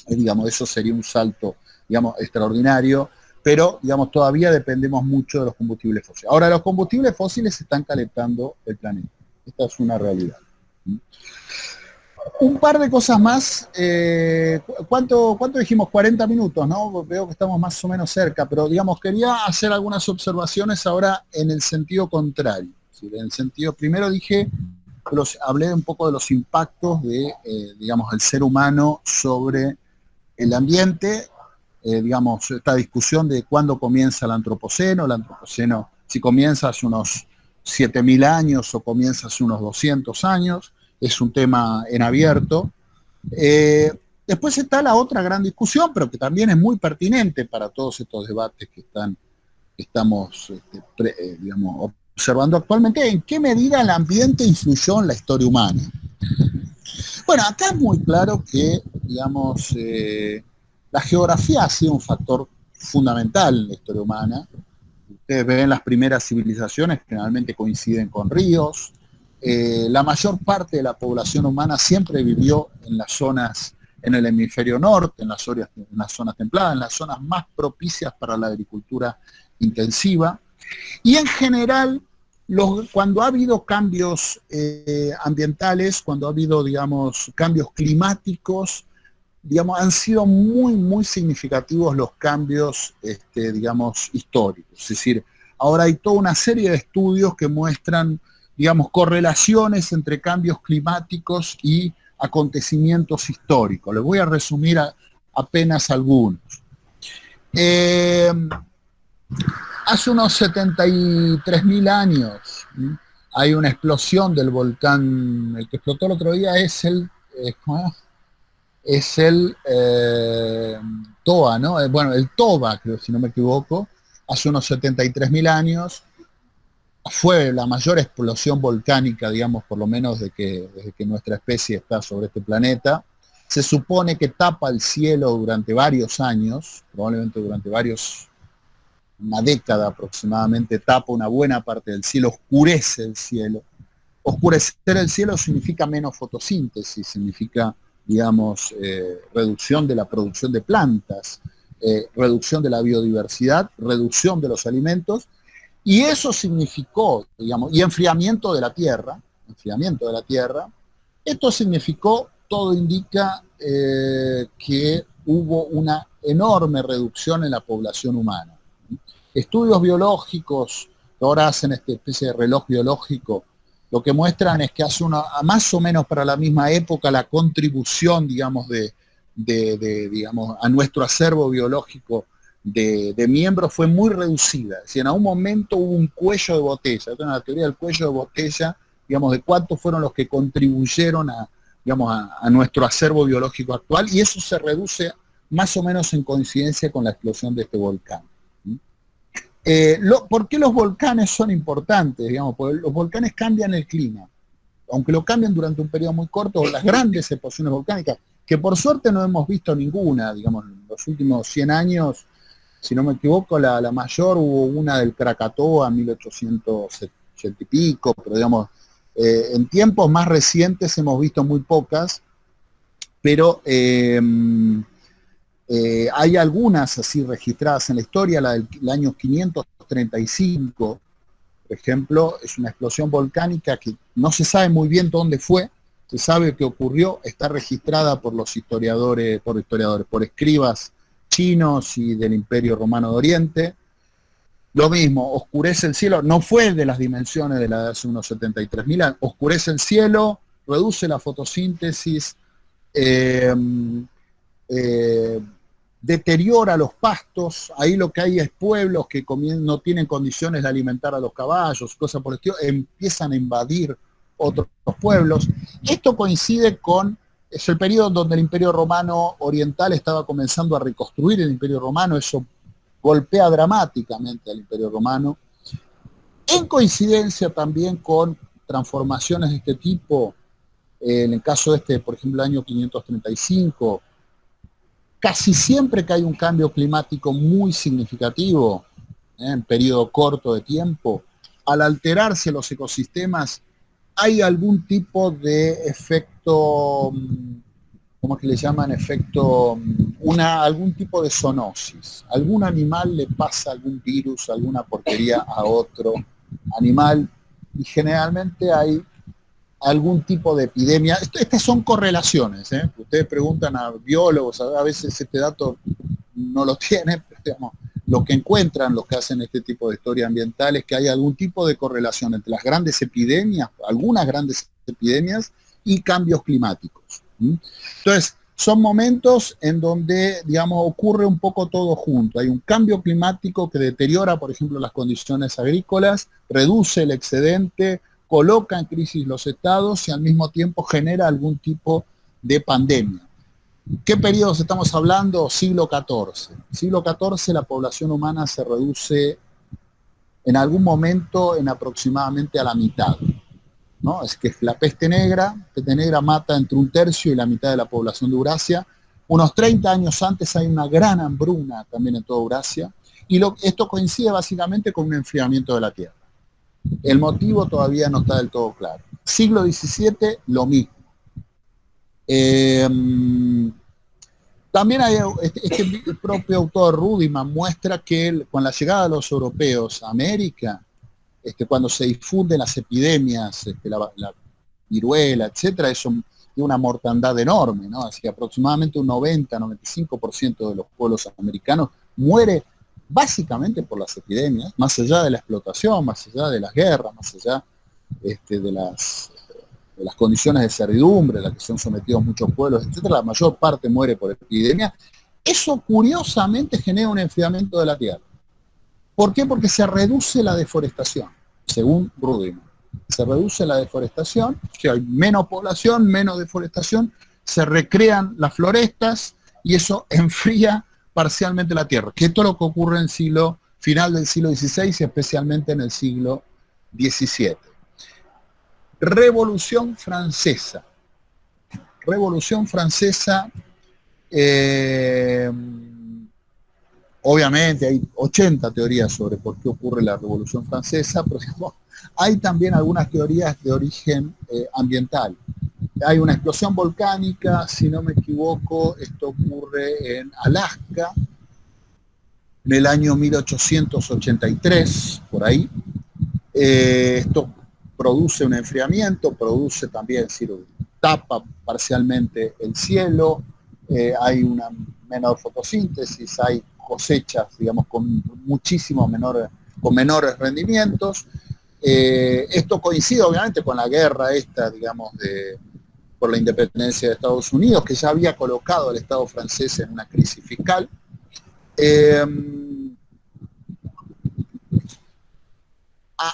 digamos, eso sería un salto, digamos, extraordinario, pero, digamos, todavía dependemos mucho de los combustibles fósiles. Ahora, los combustibles fósiles están calentando el planeta. Esta es una realidad. Un par de cosas más. ¿Cuánto dijimos? 40 minutos, ¿no? Veo que estamos más o menos cerca, pero, digamos, quería hacer algunas observaciones ahora en el sentido contrario. ¿Sí? En el sentido, primero hablé un poco de los impactos de, digamos, el ser humano sobre el ambiente, digamos, esta discusión de cuándo comienza el antropoceno, si comienza hace unos 7.000 años o comienza hace unos 200 años, es un tema en abierto. Después está la otra gran discusión, pero que también es muy pertinente para todos estos debates que están estamos digamos, observando actualmente, ¿en qué medida el ambiente influyó en la historia humana? Bueno, acá es muy claro que, digamos, la geografía ha sido un factor fundamental en la historia humana. Ustedes ven las primeras civilizaciones, generalmente coinciden con ríos. La mayor parte de la población humana siempre vivió en las zonas, en el hemisferio norte, en las zonas templadas, en las zonas más propicias para la agricultura intensiva. Y en general, cuando ha habido cambios ambientales, cuando ha habido, digamos, cambios climáticos, digamos, han sido muy, muy significativos los cambios, digamos, históricos. Es decir, ahora hay toda una serie de estudios que muestran, digamos, correlaciones entre cambios climáticos y acontecimientos históricos. Les voy a resumir apenas algunos. Hace unos 73.000 años hay una explosión del volcán, el que explotó el otro día es el Toa, ¿no? Bueno, el Toba, creo, si no me equivoco, hace unos 73.000 años, fue la mayor explosión volcánica, digamos, por lo menos desde que nuestra especie está sobre este planeta. Se supone que tapa el cielo durante varios años, probablemente durante una década aproximadamente, tapa una buena parte del cielo, oscurece el cielo. Oscurecer el cielo significa menos fotosíntesis, significa, digamos, reducción de la producción de plantas, reducción de la biodiversidad, reducción de los alimentos, y eso significó, digamos, y enfriamiento de la Tierra. Esto significó, todo indica que hubo una enorme reducción en la población humana. Estudios biológicos que ahora hacen esta especie de reloj biológico, lo que muestran es que hace más o menos para la misma época la contribución, digamos, digamos, a nuestro acervo biológico de miembros fue muy reducida. Es decir, en algún momento hubo un cuello de botella. Tengo la teoría del cuello de botella, digamos, de cuántos fueron los que contribuyeron a nuestro acervo biológico actual, y eso se reduce más o menos en coincidencia con la explosión de este volcán. ¿Por qué los volcanes son importantes? Digamos, porque los volcanes cambian el clima, aunque lo cambian durante un periodo muy corto. Las grandes explosiones volcánicas, que por suerte no hemos visto ninguna, digamos, en los últimos 100 años, si no me equivoco, la mayor hubo una del Krakatoa en 1880 y pico, pero digamos, en tiempos más recientes hemos visto muy pocas, pero hay algunas así registradas en la historia. La del año 535, por ejemplo, es una explosión volcánica que no se sabe muy bien dónde fue, se sabe que ocurrió, está registrada por los historiadores, por escribas chinos y del Imperio Romano de Oriente. Lo mismo, oscurece el cielo, no fue de las dimensiones de la de hace unos 73.000 años, oscurece el cielo, reduce la fotosíntesis, deteriora los pastos. Ahí lo que hay es pueblos que no tienen condiciones de alimentar a los caballos, cosas por el estilo, empiezan a invadir otros pueblos. Esto coincide es el periodo donde el Imperio Romano Oriental estaba comenzando a reconstruir el Imperio Romano. Eso golpea dramáticamente al Imperio Romano, en coincidencia también con transformaciones de este tipo. En el caso por ejemplo, el año 535, casi siempre que hay un cambio climático muy significativo, en periodo corto de tiempo, al alterarse los ecosistemas, hay algún tipo de efecto, ¿cómo es que le llaman? Algún tipo de zoonosis. Algún animal le pasa algún virus, alguna porquería a otro animal, y generalmente hay algún tipo de epidemia. Estas son correlaciones, ¿eh? Ustedes preguntan a biólogos, a veces este dato no lo tienen, pero digamos, lo que encuentran, los que hacen este tipo de historia ambiental, es que hay algún tipo de correlación entre las grandes epidemias, algunas grandes epidemias, y cambios climáticos. Entonces, son momentos en donde, digamos, ocurre un poco todo junto. Hay un cambio climático que deteriora, por ejemplo, las condiciones agrícolas, reduce el excedente, coloca en crisis los estados y al mismo tiempo genera algún tipo de pandemia. ¿Qué periodos estamos hablando? Siglo XIV. Siglo XIV la población humana se reduce en algún momento en aproximadamente a la mitad, ¿no? Es que la peste negra mata entre 1/3 y la mitad de la población de Eurasia. Unos 30 años antes hay una gran hambruna también en toda Eurasia, y esto coincide básicamente con un enfriamiento de la Tierra. El motivo todavía no está del todo claro. Siglo XVII, lo mismo. También hay, el propio autor Rudiman muestra que con la llegada de los europeos a América, cuando se difunden las epidemias, la viruela, etcétera, eso tiene una mortandad enorme, ¿no? Así que aproximadamente un 90-95% de los pueblos americanos muere básicamente por las epidemias, más allá de la explotación, más allá de las guerras, más allá de las condiciones de servidumbre a las que son sometidos muchos pueblos, etcétera. La mayor parte muere por epidemia. Eso curiosamente genera un enfriamiento de la Tierra. ¿Por qué? Porque se reduce la deforestación, según Rudiman. Se reduce la deforestación, que hay menos población, menos deforestación, se recrean las florestas y eso enfría parcialmente la Tierra, que esto es lo que ocurre en el final del siglo XVI y especialmente en el siglo XVII. Revolución Francesa. Revolución Francesa, obviamente hay 80 teorías sobre por qué ocurre la Revolución Francesa, pero hay también algunas teorías de origen ambiental. Hay una explosión volcánica, si no me equivoco, esto ocurre en Alaska, en el año 1883, por ahí. Esto produce un enfriamiento, produce también, tapa parcialmente el cielo, hay una menor fotosíntesis, hay cosechas, digamos, con menores rendimientos. Esto coincide obviamente con la guerra digamos, por la independencia de Estados Unidos, que ya había colocado al Estado francés en una crisis fiscal.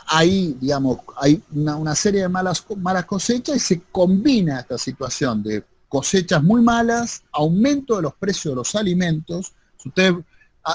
Ahí, digamos, hay una serie de malas cosechas y se combina esta situación de cosechas muy malas, aumento de los precios de los alimentos. Si ustedes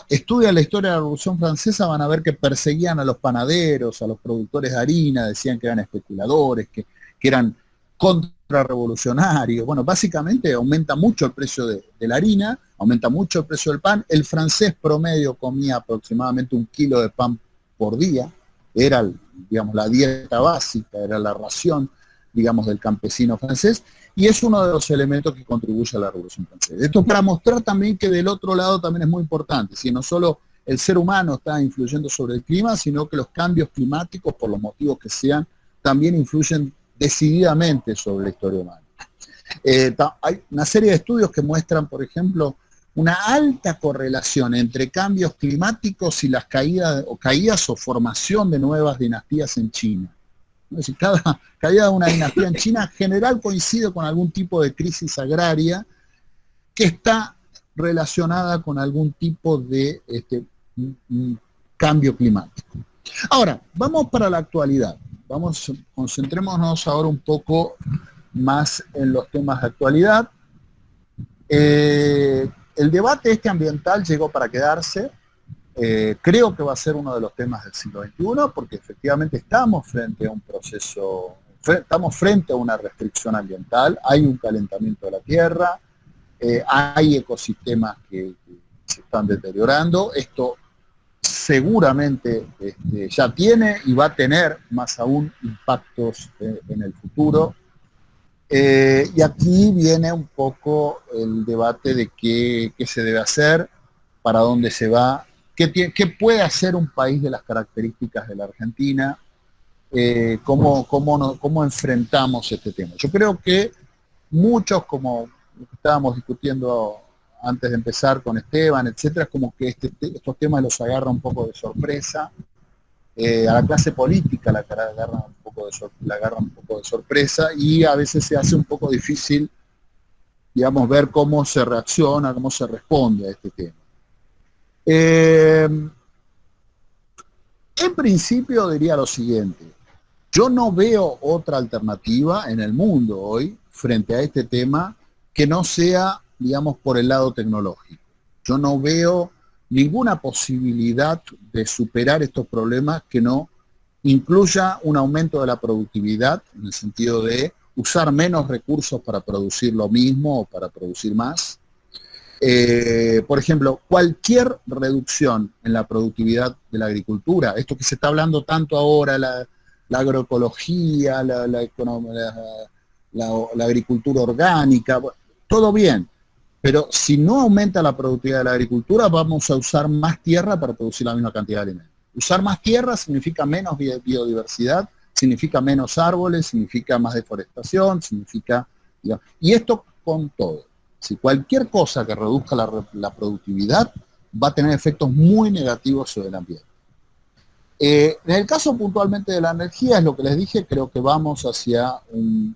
estudian la historia de la Revolución Francesa, van a ver que perseguían a los panaderos, a los productores de harina, decían que eran especuladores, que eran contrarrevolucionarios. Bueno, básicamente aumenta mucho el precio de la harina, aumenta mucho el precio del pan. El francés promedio comía aproximadamente 1 kilo de pan por día. Era, digamos, la dieta básica, era la ración, digamos, del campesino francés, y es uno de los elementos que contribuye a la Revolución Francesa. Esto para mostrar también que del otro lado también es muy importante, si no solo el ser humano está influyendo sobre el clima, sino que los cambios climáticos, por los motivos que sean, también influyen decididamente sobre la historia humana. Hay una serie de estudios que muestran, por ejemplo, una alta correlación entre cambios climáticos y las caídas o formación de nuevas dinastías en China. Es decir, cada caída de una dinastía en China en general coincide con algún tipo de crisis agraria que está relacionada con algún tipo de cambio climático. Ahora, vamos para la actualidad. Concentrémonos ahora un poco más en los temas de actualidad. El debate ambiental llegó para quedarse. Creo que va a ser uno de los temas del siglo XXI, porque efectivamente estamos frente a un proceso, estamos frente a una restricción ambiental, hay un calentamiento de la Tierra, hay ecosistemas que se están deteriorando. Esto seguramente ya tiene y va a tener más aún impactos en el futuro. Y aquí viene un poco el debate de qué se debe hacer, para dónde se va, qué puede hacer un país de las características de la Argentina, cómo enfrentamos este tema. Yo creo que muchos, como estábamos discutiendo antes de empezar con Esteban, etcétera, es como que estos temas los agarra un poco de sorpresa. A la clase política la agarra un poco de sorpresa, y a veces se hace un poco difícil, digamos, ver cómo se reacciona, cómo se responde a este tema. En principio diría lo siguiente: yo no veo otra alternativa en el mundo hoy frente a este tema que no sea, digamos, por el lado tecnológico. Yo no veo ninguna posibilidad de superar estos problemas que no incluya un aumento de la productividad, en el sentido de usar menos recursos para producir lo mismo o para producir más. Por ejemplo, cualquier reducción en la productividad de la agricultura, esto que se está hablando tanto ahora, la agroecología, la agricultura orgánica, todo bien, pero si no aumenta la productividad de la agricultura, vamos a usar más tierra para producir la misma cantidad de alimentos. Usar más tierra significa menos biodiversidad, significa menos árboles, significa más deforestación, significa... Y esto con todo. Si cualquier cosa que reduzca la productividad va a tener efectos muy negativos sobre el ambiente. En el caso puntualmente de la energía, es lo que les dije, creo que vamos hacia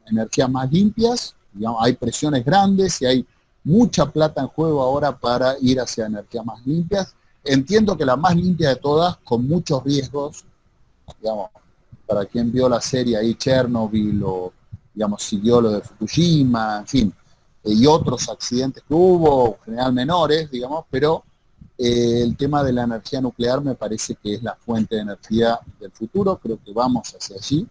energías más limpias, digamos, hay presiones grandes y hay mucha plata en juego ahora para ir hacia energías más limpias. Entiendo que la más limpia de todas, con muchos riesgos, digamos, para quien vio la serie ahí, Chernobyl, o digamos, siguió lo de Fukushima, en fin, y otros accidentes que hubo, en general menores, digamos, pero el tema de la energía nuclear me parece que es la fuente de energía del futuro, creo que vamos hacia allí.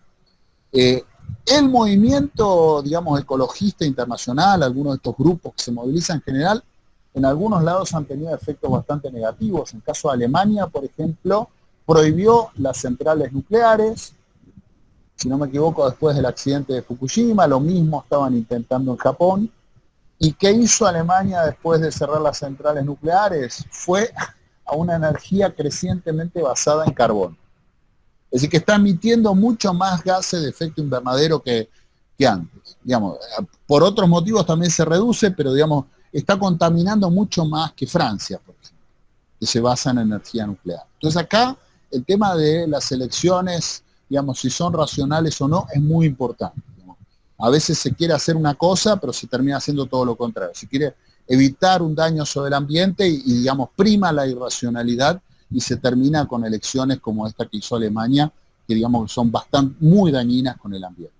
El movimiento, digamos, ecologista internacional, algunos de estos grupos que se movilizan en general, en algunos lados han tenido efectos bastante negativos. En el caso de Alemania, por ejemplo, prohibió las centrales nucleares. Si no me equivoco, después del accidente de Fukushima, lo mismo estaban intentando en Japón. ¿Y qué hizo Alemania después de cerrar las centrales nucleares? Fue a una energía crecientemente basada en carbón. Es decir, que está emitiendo mucho más gases de efecto invernadero que antes. Digamos, por otros motivos también se reduce, pero digamos, está contaminando mucho más que Francia, por ejemplo, que se basa en energía nuclear. Entonces acá el tema de las elecciones, digamos, si son racionales o no, es muy importante. Digamos. A veces se quiere hacer una cosa, pero se termina haciendo todo lo contrario. Se quiere evitar un daño sobre el ambiente y digamos, prima la irracionalidad y se termina con elecciones como esta que hizo Alemania, que digamos son muy dañinas con el ambiente.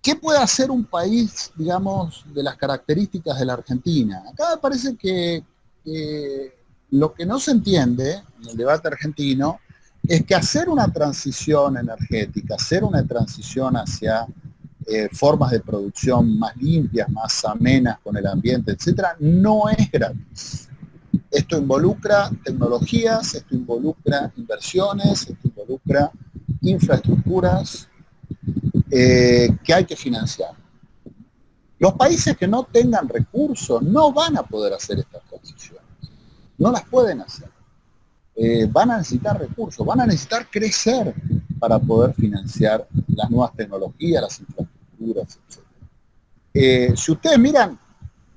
¿Qué puede hacer un país, digamos, de las características de la Argentina? Acá me parece que lo que no se entiende en el debate argentino es que hacer una transición energética, hacer una transición hacia formas de producción más limpias, más amenas con el ambiente, etcétera, no es gratis. Esto involucra tecnologías, esto involucra inversiones, esto involucra infraestructuras que hay que financiar. Los países que no tengan recursos no van a poder hacer estas transiciones, no las pueden hacer. Van a necesitar recursos, van a necesitar crecer para poder financiar las nuevas tecnologías, las infraestructuras, etc. Si ustedes miran,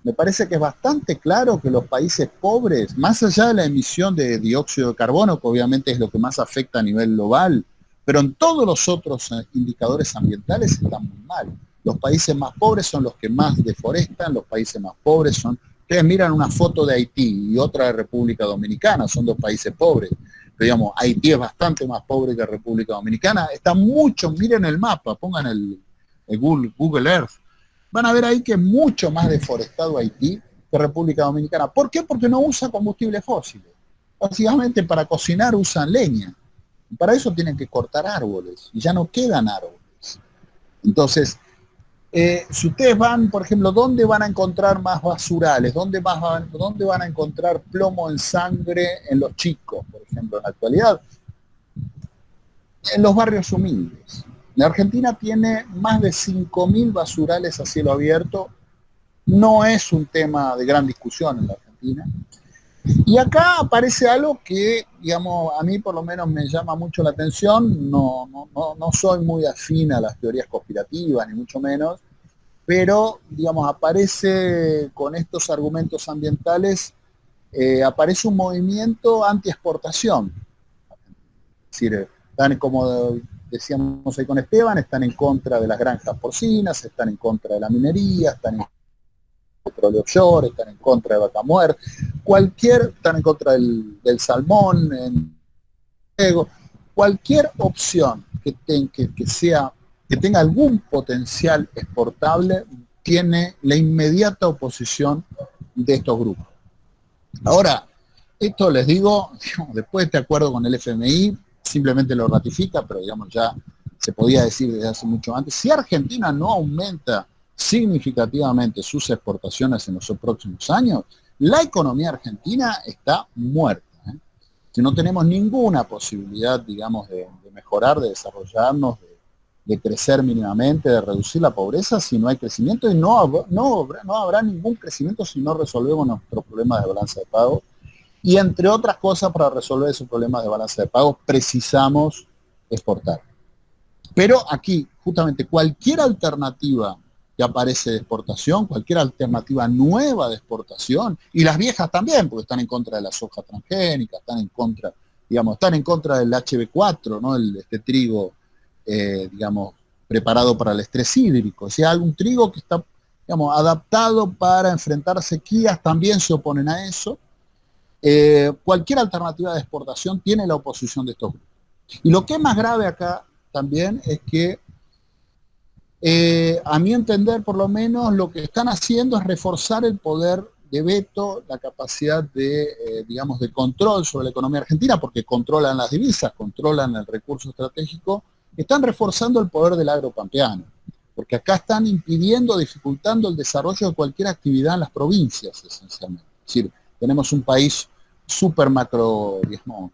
me parece que es bastante claro que los países pobres, más allá de la emisión de dióxido de carbono, que obviamente es lo que más afecta a nivel global, pero en todos los otros indicadores ambientales están muy mal. Los países más pobres son los que más deforestan, los países más pobres son... Ustedes miran una foto de Haití y otra de República Dominicana, son dos países pobres. Pero digamos, Haití es bastante más pobre que República Dominicana. Está mucho, miren el mapa, pongan el Google Earth. Van a ver ahí que es mucho más deforestado Haití que República Dominicana. ¿Por qué? Porque no usa combustibles fósiles. Básicamente para cocinar usan leña. Para eso tienen que cortar árboles y ya no quedan árboles. Entonces, si ustedes van, por ejemplo, ¿dónde van a encontrar más basurales? ¿Dónde van a encontrar plomo en sangre en los chicos, por ejemplo, en la actualidad? En los barrios humildes. La Argentina tiene más de 5.000 basurales a cielo abierto. No es un tema de gran discusión en la Argentina. Y acá aparece algo que, digamos, a mí por lo menos me llama mucho la atención. No soy muy afín a las teorías conspirativas, ni mucho menos, pero, digamos, aparece con estos argumentos ambientales, aparece un movimiento anti-exportación. Es decir, están, como decíamos ahí con Esteban, están en contra de las granjas porcinas, están en contra de la minería, están en petróleo offshore, están en contra de vaca muerta, están en contra del salmón, cualquier opción que tenga algún potencial exportable tiene la inmediata oposición de estos grupos. Ahora, esto les digo, digamos, después de este acuerdo con el FMI, simplemente lo ratifica, pero digamos ya se podía decir desde hace mucho antes, si Argentina no aumenta significativamente sus exportaciones en los próximos años, la economía argentina está muerta. Si no tenemos ninguna posibilidad, digamos, de mejorar, de desarrollarnos, de crecer mínimamente, de reducir la pobreza, si no hay crecimiento, y no habrá ningún crecimiento si no resolvemos nuestros problemas de balanza de pago. Y entre otras cosas, para resolver esos problemas de balanza de pagos, precisamos exportar. Pero aquí, justamente, cualquier alternativa que aparece de exportación, cualquier alternativa nueva de exportación, y las viejas también, porque están en contra de la soja transgénica, están en contra del HB4, ¿no? Este trigo, digamos, preparado para el estrés hídrico. O sea, algún trigo que está, digamos, adaptado para enfrentar sequías, también se oponen a eso. Cualquier alternativa de exportación tiene la oposición de estos grupos. Y lo que es más grave acá también es que, a mi entender, por lo menos, lo que están haciendo es reforzar el poder de veto, la capacidad de, digamos, de control sobre la economía argentina, porque controlan las divisas, controlan el recurso estratégico, están reforzando el poder del agropampeano, porque acá están impidiendo, dificultando el desarrollo de cualquier actividad en las provincias, esencialmente. Es decir, tenemos un país súper macro, digamos,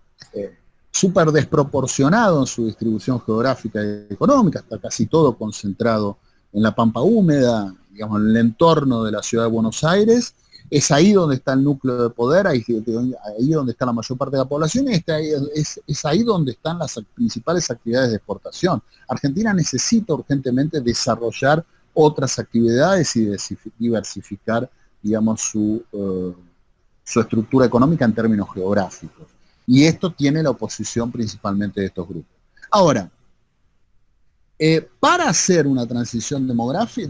súper desproporcionado en su distribución geográfica y económica, está casi todo concentrado en la pampa húmeda, digamos, en el entorno de la ciudad de Buenos Aires. Es ahí donde está el núcleo de poder, ahí donde está la mayor parte de la población, y es ahí donde están las principales actividades de exportación. Argentina necesita urgentemente desarrollar otras actividades y diversificar, digamos, su estructura económica en términos geográficos. Y esto tiene la oposición principalmente de estos grupos. Ahora, para hacer una transición demográfica,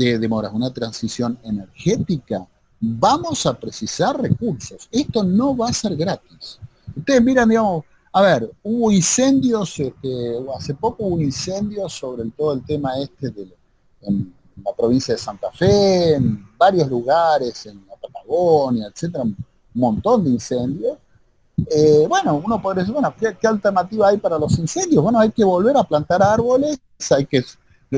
una transición energética, vamos a precisar recursos. Esto no va a ser gratis. Ustedes miran, digamos, a ver, hubo incendios, hace poco hubo incendios sobre todo el tema en la provincia de Santa Fe, en varios lugares, en la Patagonia, etcétera, un montón de incendios. Bueno, uno podría decir, bueno, ¿qué alternativa hay para los incendios? Bueno, hay que volver a plantar árboles, hay que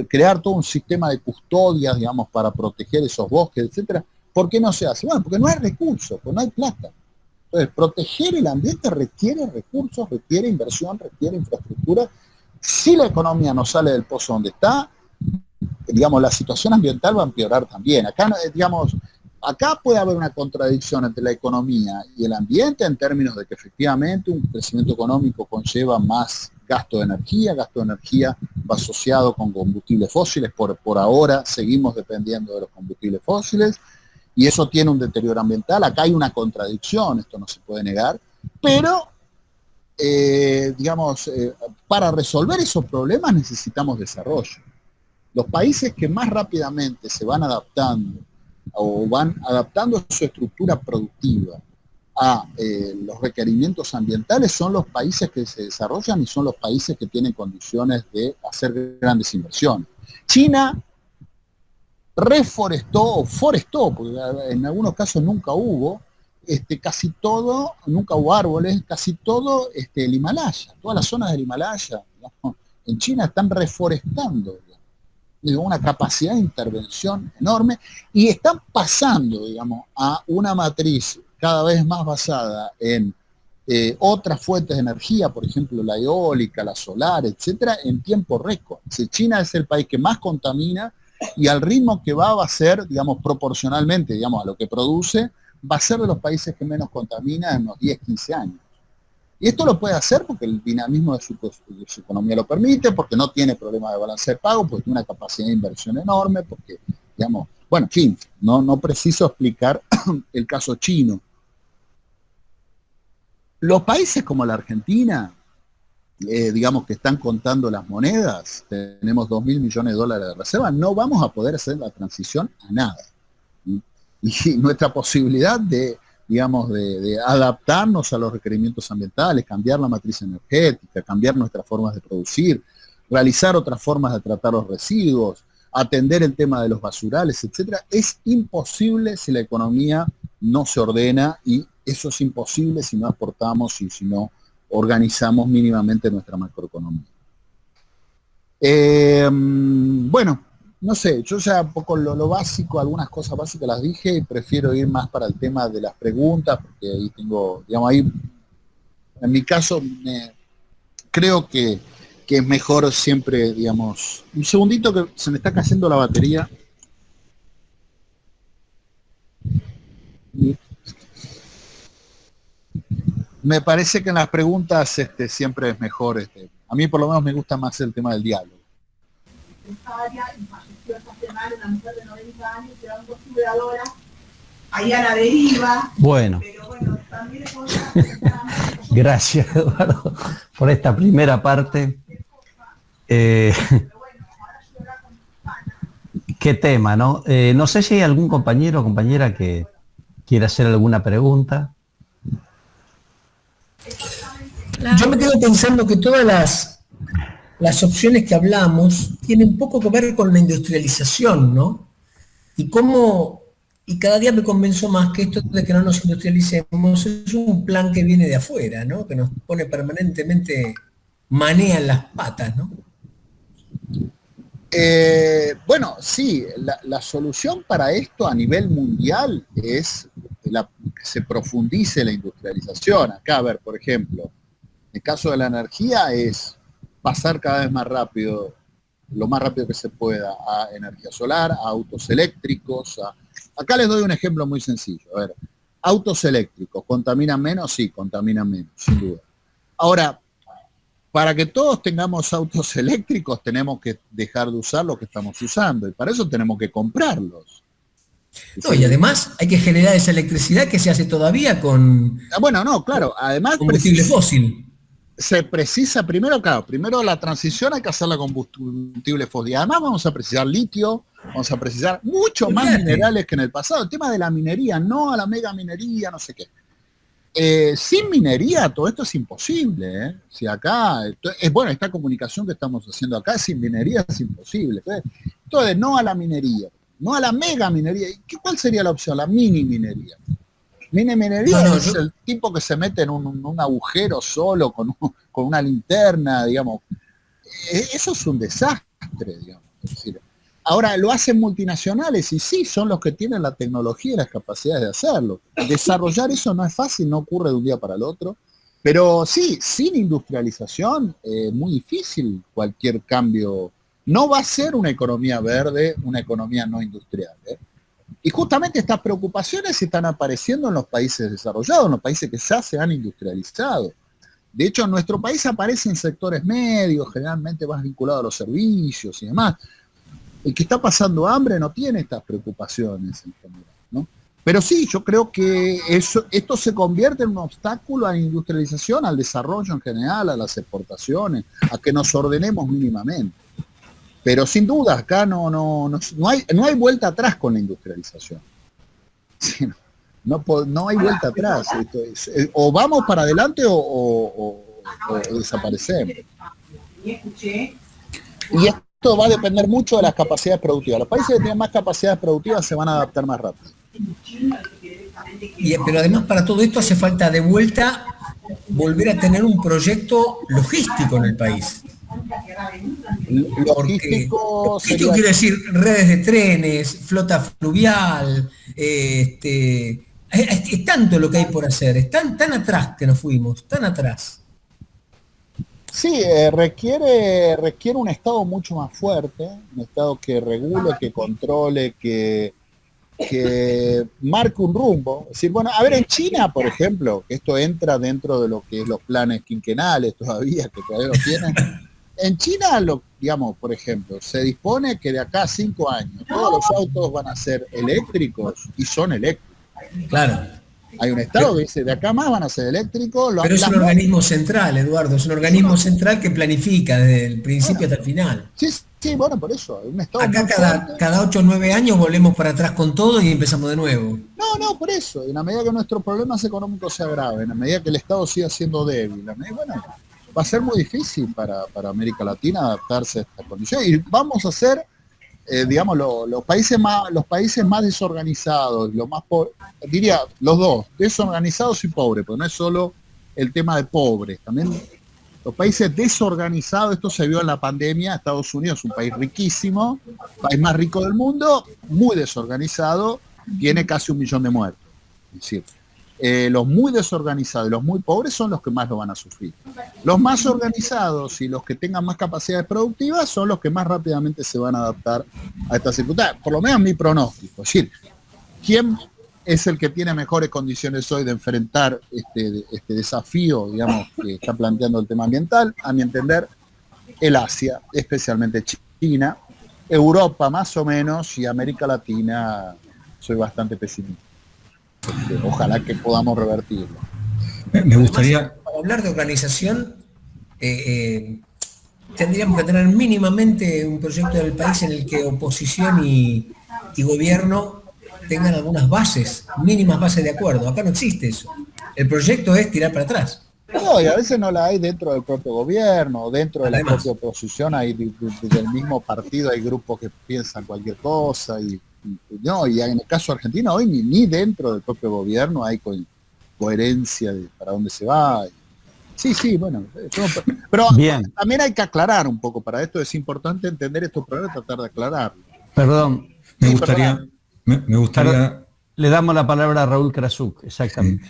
crear todo un sistema de custodias, digamos, para proteger esos bosques, etcétera. ¿Por qué no se hace? Bueno, porque no hay recursos, porque no hay plata. Entonces, proteger el ambiente requiere recursos, requiere inversión, requiere infraestructura. Si la economía no sale del pozo donde está, digamos, la situación ambiental va a empeorar también. Acá, digamos, acá puede haber una contradicción entre la economía y el ambiente en términos de que efectivamente un crecimiento económico conlleva más gasto de energía va asociado con combustibles fósiles, por ahora seguimos dependiendo de los combustibles fósiles, y eso tiene un deterioro ambiental. Acá hay una contradicción, esto no se puede negar, pero, digamos, para resolver esos problemas necesitamos desarrollo. Los países que más rápidamente se van adaptando o van adaptando su estructura productiva a los requerimientos ambientales son los países que se desarrollan y son los países que tienen condiciones de hacer grandes inversiones. China reforestó o forestó, porque en algunos casos nunca hubo, casi todo, nunca hubo árboles, casi todo el Himalaya, todas las zonas del Himalaya, ¿no? En China están reforestando, digamos, una capacidad de intervención enorme, y están pasando, digamos, a una matriz cada vez más basada en otras fuentes de energía, por ejemplo la eólica, la solar, etcétera, en tiempo récord. Si China es el país que más contamina, y al ritmo que va a ser, digamos, proporcionalmente, digamos, a lo que produce, va a ser de los países que menos contamina en unos 10, 15 años. Y esto lo puede hacer porque el dinamismo de su economía lo permite, porque no tiene problema de balance de pago, porque tiene una capacidad de inversión enorme, porque, digamos, bueno, en fin, no preciso explicar el caso chino. Los países como la Argentina, digamos, que están contando las monedas, tenemos 2.000 millones de dólares de reserva, no vamos a poder hacer la transición a nada. Y nuestra posibilidad de, digamos, de adaptarnos a los requerimientos ambientales, cambiar la matriz energética, cambiar nuestras formas de producir, realizar otras formas de tratar los residuos, atender el tema de los basurales, etcétera, es imposible si la economía no se ordena y eso es imposible si no aportamos y si no organizamos mínimamente nuestra macroeconomía. Bueno, no sé, yo ya un poco lo básico, algunas cosas básicas las dije y prefiero ir más para el tema de las preguntas, porque ahí tengo, digamos, ahí, en mi caso, creo que es mejor siempre, digamos, un segundito que se me está cayendo la batería. Me parece que en las preguntas siempre es mejor, a mí por lo menos me gusta más el tema del diálogo. Y falleció esta semana una mujer de 90 años, quedando cuidadora, ahí a la deriva. Bueno. Pero bueno, también es otra. Gracias, Eduardo, por esta primera parte. Qué tema, ¿no? No sé si hay algún compañero o compañera que quiera hacer alguna pregunta. Yo me quedo pensando que todas las opciones que hablamos tienen poco que ver con la industrialización, ¿no? Y cada día me convenzo más que esto de que no nos industrialicemos es un plan que viene de afuera, ¿no? Que nos pone permanentemente, manea en las patas, ¿no? Bueno, sí, la solución para esto a nivel mundial es que se profundice la industrialización. Acá, a ver, por ejemplo, en el caso de la energía es pasar cada vez más rápido, lo más rápido que se pueda, a energía solar, a autos eléctricos. Acá les doy un ejemplo muy sencillo. A ver, autos eléctricos, ¿contaminan menos? Sí, contaminan menos, sin duda. Ahora, para que todos tengamos autos eléctricos tenemos que dejar de usar lo que estamos usando y para eso tenemos que comprarlos. No, y además hay que generar esa electricidad que se hace todavía con... Bueno, no, claro, además... combustible fósil. Se precisa primero, claro, primero la transición hay que hacerla con combustible fósil. Además vamos a precisar litio, vamos a precisar mucho más minerales que en el pasado. El tema de la minería, no a la mega minería, no sé qué. Sin minería todo esto es imposible, ¿eh? Si acá, bueno, esta comunicación que estamos haciendo acá sin minería es imposible. Entonces, no a la minería, no a la mega minería. ¿Cuál sería la opción? La mini minería. Mini minería es el tipo que se mete en un agujero solo con una linterna, digamos. Eso es un desastre, digamos. Es decir, ahora lo hacen multinacionales y sí, son los que tienen la tecnología y las capacidades de hacerlo. Desarrollar eso no es fácil, no ocurre de un día para el otro. Pero sí, sin industrialización es muy difícil cualquier cambio. No va a ser una economía verde, una economía no industrial, ¿eh? Y justamente estas preocupaciones están apareciendo en los países desarrollados, en los países que ya se han industrializado. De hecho, en nuestro país aparecen sectores medios, generalmente más vinculados a los servicios y demás. El que está pasando hambre no tiene estas preocupaciones en general, ¿no? Pero sí, yo creo que esto se convierte en un obstáculo a la industrialización, al desarrollo en general, a las exportaciones, a que nos ordenemos mínimamente. Pero sin duda, acá no hay vuelta atrás con la industrialización. Sí, no hay vuelta atrás. O vamos para adelante o desaparecemos. Y esto va a depender mucho de las capacidades productivas. Los países que tienen más capacidades productivas se van a adaptar más rápido. Pero además para todo esto hace falta de vuelta volver a tener un proyecto logístico en el país. Logístico esto quiere decir redes de trenes, flota fluvial, es tanto lo que hay por hacer, es tan atrás que nos fuimos, tan atrás. Sí, requiere un Estado mucho más fuerte, un Estado que regule, que controle, que marque un rumbo. Es decir, bueno, a ver, en China, por ejemplo, esto entra dentro de lo que es los planes quinquenales todavía, que todavía lo tienen. En China, digamos, por ejemplo, se dispone que de acá a 5 años todos los autos van a ser eléctricos y son eléctricos. Claro. Hay un Estado que dice, de acá más van a ser eléctricos. Pero es un organismo central, Eduardo, es un organismo central que planifica desde el principio hasta el final. Sí, bueno, por eso. Un Estado acá cada 8 o 9 años volvemos para atrás con todo y empezamos de nuevo. No, por eso. En la medida que nuestros problemas económicos se agraven, en la medida que el Estado siga siendo débil, bueno, va a ser muy difícil para América Latina adaptarse a esta condición. Y vamos a ser digamos, los países más desorganizados, diría los dos, desorganizados y pobres, porque no es solo el tema de pobres, también los países desorganizados, esto se vio en la pandemia. Estados Unidos es un país riquísimo, país más rico del mundo, muy desorganizado, tiene casi 1 millón de muertos. Es decir, los muy desorganizados y los muy pobres son los que más lo van a sufrir. Los más organizados y los que tengan más capacidades productivas son los que más rápidamente se van a adaptar a estas circunstancias. Por lo menos mi pronóstico. Es decir, ¿quién es el que tiene mejores condiciones hoy de enfrentar este desafío, digamos, que está planteando el tema ambiental? A mi entender, el Asia, especialmente China, Europa más o menos, y América Latina soy bastante pesimista. Ojalá que podamos revertirlo. Me gustaría... Además, para hablar de organización, tendríamos que tener mínimamente un proyecto del país en el que oposición y gobierno tengan algunas bases, mínimas bases de acuerdo. Acá no existe eso. El proyecto es tirar para atrás. No, y a veces no la hay dentro del propio gobierno, dentro de la propia oposición, hay del mismo partido hay grupos que piensan cualquier cosa, y en el caso argentino hoy ni dentro del propio gobierno hay coherencia de para dónde se va. Sí, bueno, pero bien. También hay que aclarar un poco, para esto es importante entender estos problemas y tratar de aclararlo. Perdón, me gustaría... Le damos la palabra a Raúl Krasuk, exactamente.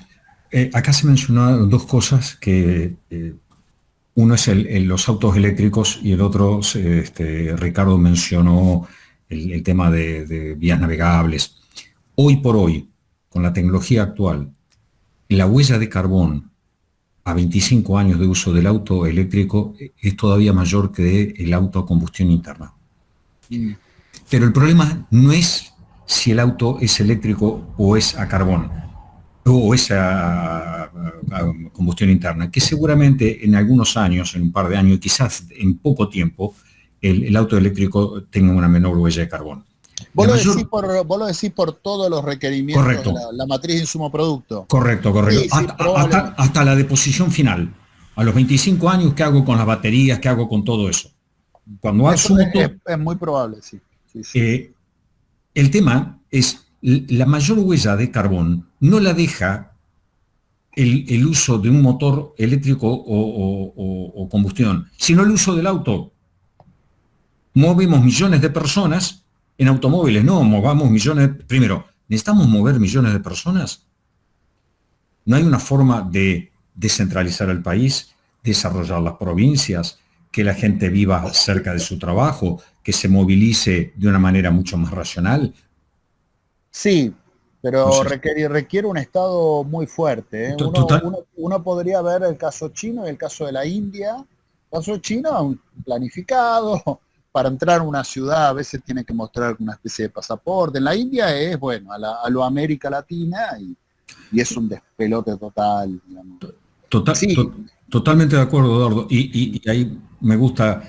Acá se mencionaron dos cosas, que uno es los autos eléctricos y el otro, Ricardo mencionó el tema de vías navegables. Hoy por hoy, con la tecnología actual, la huella de carbón a 25 años de uso del auto eléctrico es todavía mayor que el auto a combustión interna. Pero el problema no es si el auto es eléctrico o es a carbón, o es a combustión interna, que seguramente en algunos años, en un par de años, quizás en poco tiempo, el auto eléctrico tenga una menor huella de carbón. Vos lo decís por todos los requerimientos. Correcto. De la matriz de insumo-producto. Correcto. Sí, hasta la deposición final. A los 25 años, ¿qué hago con las baterías? ¿Qué hago con todo eso? Cuando es muy probable, sí. El tema es, la mayor huella de carbón no la deja el uso de un motor eléctrico o combustión, sino el uso del auto. Movemos millones de personas en automóviles, no movamos millones. Primero, ¿necesitamos mover millones de personas? No hay una forma de descentralizar el país, desarrollar las provincias, que la gente viva cerca de su trabajo, que se movilice de una manera mucho más racional. Sí, pero requiere un Estado muy fuerte. Uno podría ver el caso chino y el caso de la India. El caso chino, planificado. Para entrar a una ciudad a veces tiene que mostrar una especie de pasaporte. En la India es, a lo América Latina y es un despelote total. Digamos. Totalmente de acuerdo, Eduardo. Y ahí me gusta,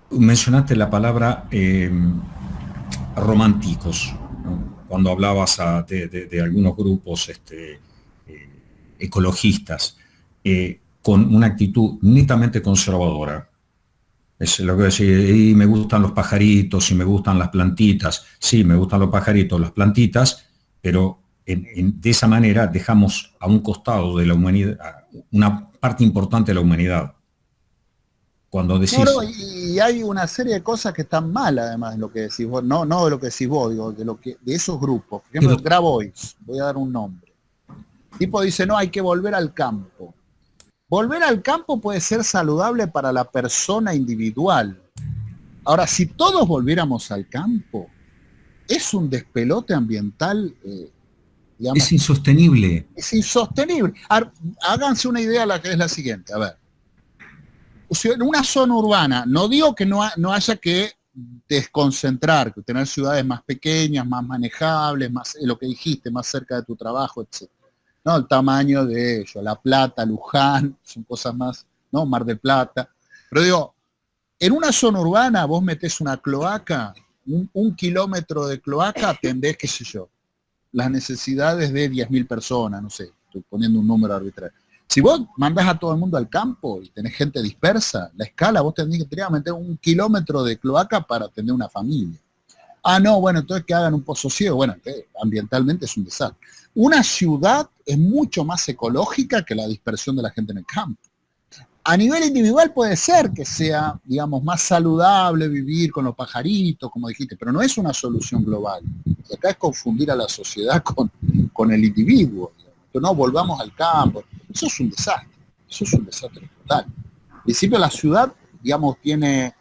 mencionaste la palabra románticos, ¿no? Cuando hablabas de algunos grupos ecologistas con una actitud netamente conservadora. Es lo que decía, y me gustan los pajaritos y me gustan las plantitas. Sí, me gustan los pajaritos, las plantitas, pero de esa manera dejamos a un costado de la humanidad, una parte importante de la humanidad. Cuando decís... y hay una serie de cosas que están mal, además, de lo que decís vos, no de lo que decís vos, digo, de esos grupos. Por ejemplo, Grabois, voy a dar un nombre. El tipo dice, no, hay que volver al campo. Volver al campo puede ser saludable para la persona individual. Ahora, si todos volviéramos al campo, es un despelote ambiental, digamos, es insostenible. Es insostenible. Háganse una idea, la que es la siguiente. A ver, en una zona urbana, no digo que no haya que desconcentrar, que tener ciudades más pequeñas, más manejables, más lo que dijiste, más cerca de tu trabajo, etc. No, el tamaño de ellos, La Plata, Luján, son cosas más, ¿no? Mar del Plata. Pero digo, en una zona urbana vos metés una cloaca, un kilómetro de cloaca, atendés, qué sé yo, las necesidades de 10.000 personas, no sé, estoy poniendo un número arbitrario. Si vos mandás a todo el mundo al campo y tenés gente dispersa, la escala, vos tendrías que meter 1 kilómetro de cloaca para atender una familia. Ah, no, bueno, entonces que hagan un pozo ciego. Bueno, que ambientalmente es un desastre. Una ciudad es mucho más ecológica que la dispersión de la gente en el campo. A nivel individual puede ser que sea, digamos, más saludable vivir con los pajaritos, como dijiste, pero no es una solución global. Y acá es confundir a la sociedad con el individuo. Entonces, no, volvamos al campo. Eso es un desastre total. En principio la ciudad, digamos, tiene...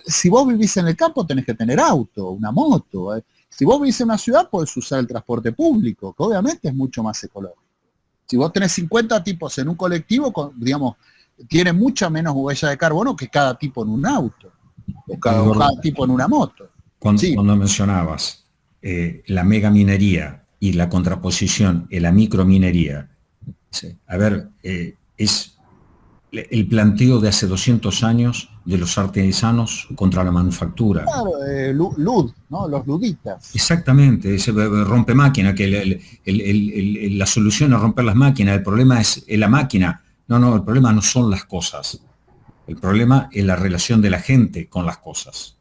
Si vos vivís en el campo tenés que tener auto, una moto. Si vos vivís en una ciudad podés usar el transporte público, que obviamente es mucho más ecológico. Si vos tenés 50 tipos en un colectivo, digamos, tiene mucha menos huella de carbono que cada tipo en un auto, o cada tipo en una moto. Cuando mencionabas la megaminería y la contraposición en la microminería, a ver, es el planteo de hace 200 años de los artesanos contra la manufactura. Claro, lud, ¿no? Los luditas. Exactamente, ese rompe máquina, que la solución es romper las máquinas, el problema es la máquina. No, el problema no son las cosas. El problema es la relación de la gente con las cosas.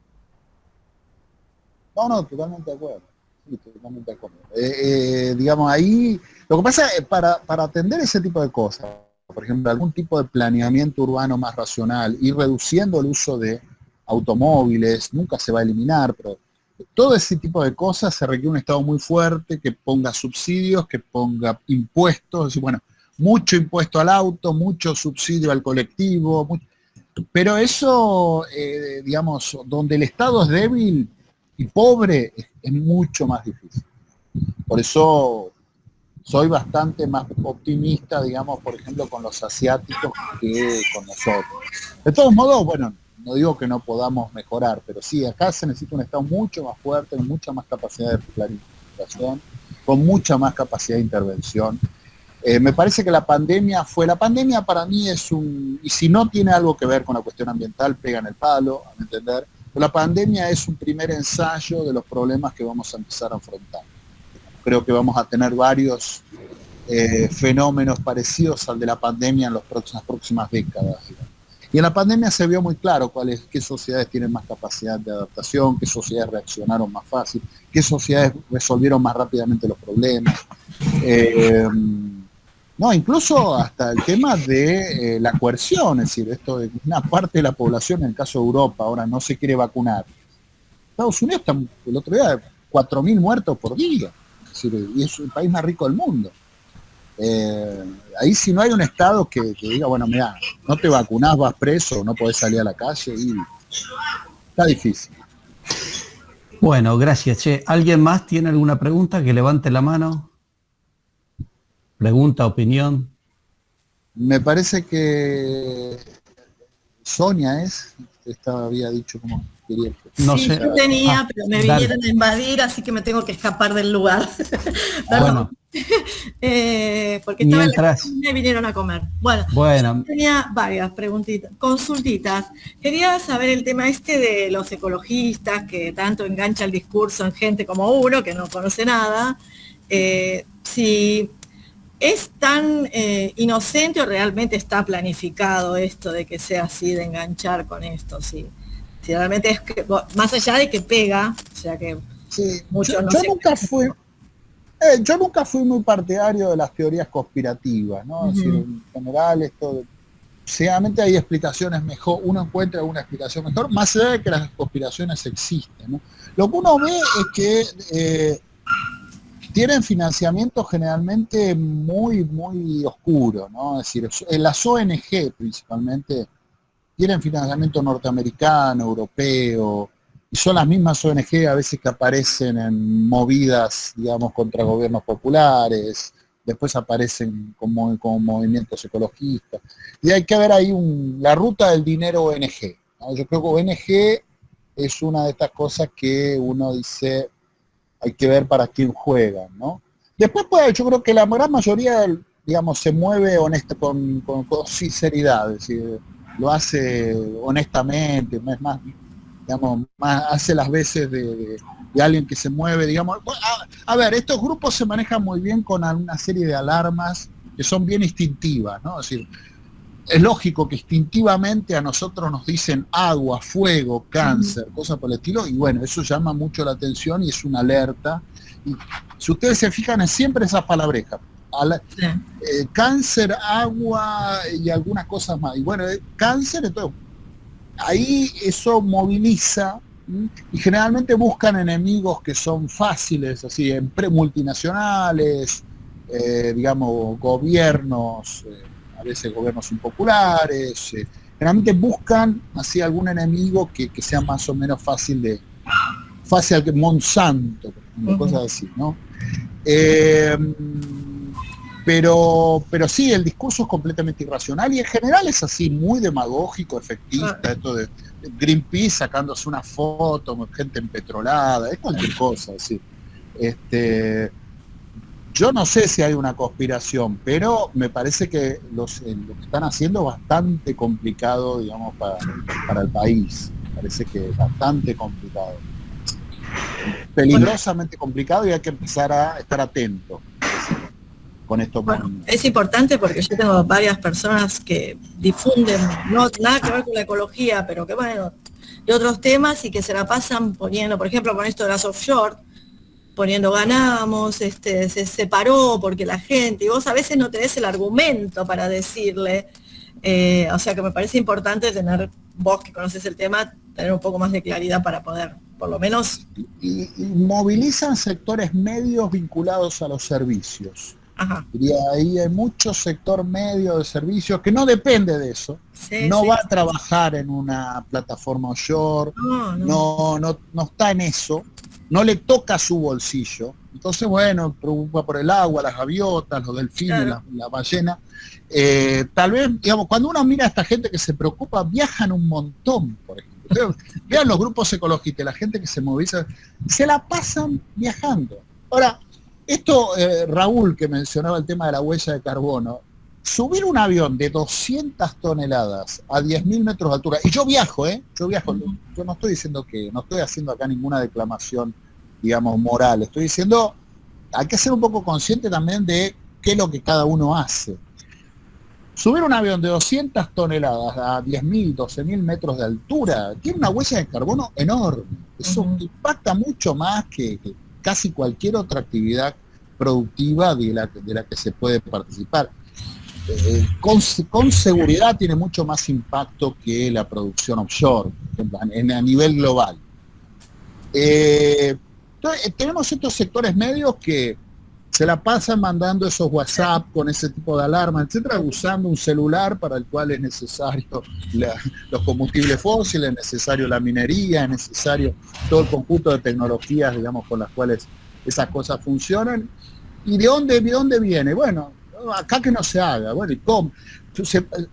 No, totalmente de acuerdo. Sí, totalmente de acuerdo. Digamos, ahí, lo que pasa es para atender ese tipo de cosas, por ejemplo, algún tipo de planeamiento urbano más racional, ir reduciendo el uso de automóviles, nunca se va a eliminar, pero todo ese tipo de cosas se requiere un Estado muy fuerte que ponga subsidios, que ponga impuestos, y bueno, mucho impuesto al auto, mucho subsidio al colectivo, pero eso, digamos, donde el Estado es débil y pobre, es mucho más difícil. Por eso soy bastante más optimista, digamos, por ejemplo, con los asiáticos que con nosotros. De todos modos, bueno, no digo que no podamos mejorar, pero sí, acá se necesita un Estado mucho más fuerte, con mucha más capacidad de planificación, con mucha más capacidad de intervención. Me parece que la pandemia para mí es y si no tiene algo que ver con la cuestión ambiental, pega en el palo, a mi entender, pero la pandemia es un primer ensayo de los problemas que vamos a empezar a enfrentar. Creo que vamos a tener varios fenómenos parecidos al de la pandemia en las próximas décadas. Y en la pandemia se vio muy claro qué sociedades tienen más capacidad de adaptación, qué sociedades reaccionaron más fácil, qué sociedades resolvieron más rápidamente los problemas. No, incluso hasta el tema de la coerción, es decir, esto de una parte de la población, en el caso de Europa, ahora no se quiere vacunar. Estados Unidos está el otro día 4.000 muertos por día, es decir, y es el país más rico del mundo. Ahí si no hay un Estado que diga, bueno, mira, no te vacunás, vas preso, no podés salir a la calle, y está difícil. Bueno, gracias, Che. ¿Alguien más tiene alguna pregunta? Que levante la mano. Pregunta, opinión. Me parece que Sonia había dicho como quería. No sí, sé. yo tenía, pero me dale. vinieron a invadir, así que me tengo que escapar del lugar. Bueno. Porque estaba en la Mientras- cocina y me vinieron a comer. Bueno, Bueno, tenía varias preguntitas, consultitas. Quería saber el tema de los ecologistas, que tanto engancha el discurso en gente como uno, que no conoce nada. Si es tan inocente o realmente está planificado esto de que sea así, de enganchar con esto, si realmente es que, más allá de que pega, o sea que Sí, muchos no yo se... nunca fui muy partidario de las teorías conspirativas, ¿no? Es decir, en general seguramente hay explicaciones mejor, uno encuentra una explicación mejor, más allá de que las conspiraciones existen, ¿no? Lo que uno ve es que tienen financiamiento generalmente muy, muy oscuro, ¿no? Es decir, las ONG principalmente tienen financiamiento norteamericano, europeo, y son las mismas ONG a veces que aparecen en movidas, digamos, contra gobiernos populares, después aparecen como movimientos ecologistas. Y hay que ver ahí la ruta del dinero ONG, ¿no? Yo creo que ONG es una de estas cosas que uno dice, hay que ver para quién juegan, ¿no? Después, yo creo que la gran mayoría, digamos, se mueve con sinceridad, es decir, lo hace honestamente, es más, digamos, hace las veces de alguien que se mueve, digamos. A ver, estos grupos se manejan muy bien con una serie de alarmas que son bien instintivas, ¿no? Es decir, es lógico que instintivamente a nosotros nos dicen agua, fuego, cáncer, cosas por el estilo, y bueno, eso llama mucho la atención y es una alerta. Y si ustedes se fijan, es siempre esas palabrejas. Cáncer, agua y algunas cosas más. Y bueno, cáncer, entonces, ahí eso moviliza, y generalmente buscan enemigos que son fáciles, así, multinacionales, digamos, gobiernos, a veces gobiernos impopulares, generalmente buscan así algún enemigo que sea más o menos fácil que Monsanto, por ejemplo, cosas así, ¿no? Pero sí, el discurso es completamente irracional y en general es así, muy demagógico, efectista, esto de Greenpeace sacándose una foto, gente empetrolada, es cualquier cosa, así. Yo no sé si hay una conspiración, pero me parece que lo que están haciendo es bastante complicado, digamos, para el país. Me parece que es bastante complicado. Peligrosamente complicado, y hay que empezar a estar atento con esto. Bueno, es importante porque yo tengo varias personas que difunden, no nada que ver con la ecología, pero que bueno, de otros temas, y que se la pasan poniendo, por ejemplo, con esto de las offshore, poniendo ganamos, se separó porque la gente, y vos a veces no tenés el argumento para decirle, o sea que me parece importante tener, vos que conoces el tema, tener un poco más de claridad para poder, por lo menos... Y movilizan sectores medios vinculados a los servicios. Ajá. Y ahí hay mucho sector medio de servicios que no depende de eso, no va a trabajar en una plataforma offshore, no está en eso, no le toca su bolsillo. Entonces, bueno, preocupa por el agua, las gaviotas, los delfines, claro, la ballena. Tal vez, digamos, cuando uno mira a esta gente que se preocupa, viajan un montón, por ejemplo. Vean los grupos ecologistas, la gente que se moviliza, se la pasan viajando. Ahora, esto, Raúl, que mencionaba el tema de la huella de carbono, subir un avión de 200 toneladas a 10.000 metros de altura, y yo viajo, yo no estoy diciendo no estoy haciendo acá ninguna declamación, digamos, moral, estoy diciendo, hay que ser un poco consciente también de qué es lo que cada uno hace. Subir un avión de 200 toneladas a 10.000, 12.000 metros de altura, tiene una huella de carbono enorme, eso impacta mucho más que casi cualquier otra actividad productiva de la que se puede participar. Con seguridad tiene mucho más impacto que la producción offshore a nivel global. Entonces, tenemos estos sectores medios que se la pasan mandando esos WhatsApp con ese tipo de alarma, etcétera, usando un celular para el cual es necesario los combustibles fósiles, es necesario la minería, es necesario todo el conjunto de tecnologías, digamos, con las cuales esas cosas funcionan. ¿Y de dónde viene? Bueno, acá que no se haga. Bueno, ¿y cómo?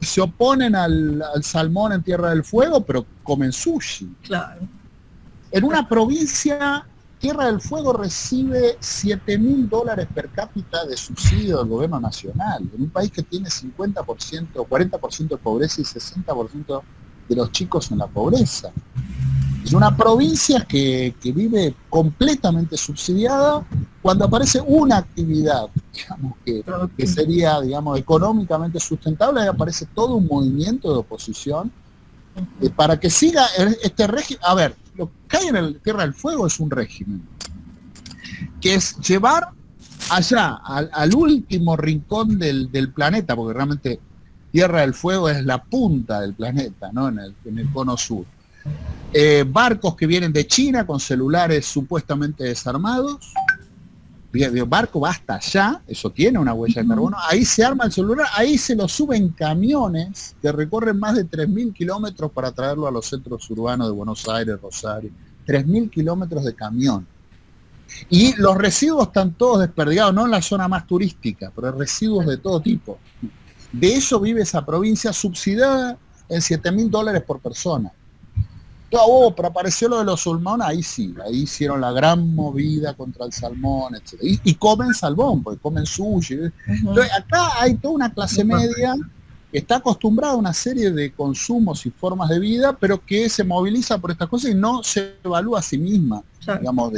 Se oponen al salmón en Tierra del Fuego, pero comen sushi. Claro. En una provincia, Tierra del Fuego recibe $7.000 per cápita de subsidio del gobierno nacional, en un país que tiene 50% o 40% de pobreza y 60% de los chicos en la pobreza. Es una provincia que vive completamente subsidiada. Cuando aparece una actividad, digamos, que sería, digamos, económicamente sustentable, ahí aparece todo un movimiento de oposición para que siga este régimen. A ver, lo que hay en el Tierra del Fuego es un régimen que es llevar allá, al último rincón del planeta, porque realmente Tierra del Fuego es la punta del planeta, ¿no? En el cono sur. Barcos que vienen de China con celulares supuestamente desarmados. El barco va hasta allá, eso tiene una huella de carbono, ahí se arma el celular, ahí se lo suben camiones que recorren más de 3.000 kilómetros para traerlo a los centros urbanos de Buenos Aires, Rosario. 3.000 kilómetros de camión. Y los residuos están todos desperdigados, no en la zona más turística, pero residuos de todo tipo. De eso vive esa provincia subsidiada en $7.000 por persona. Pero apareció lo de los salmones, ahí sí, ahí hicieron la gran movida contra el salmón, etc. Y comen salmón, porque comen sushi. Entonces, acá hay toda una clase media que está acostumbrada a una serie de consumos y formas de vida, pero que se moviliza por estas cosas y no se evalúa a sí misma, digamos,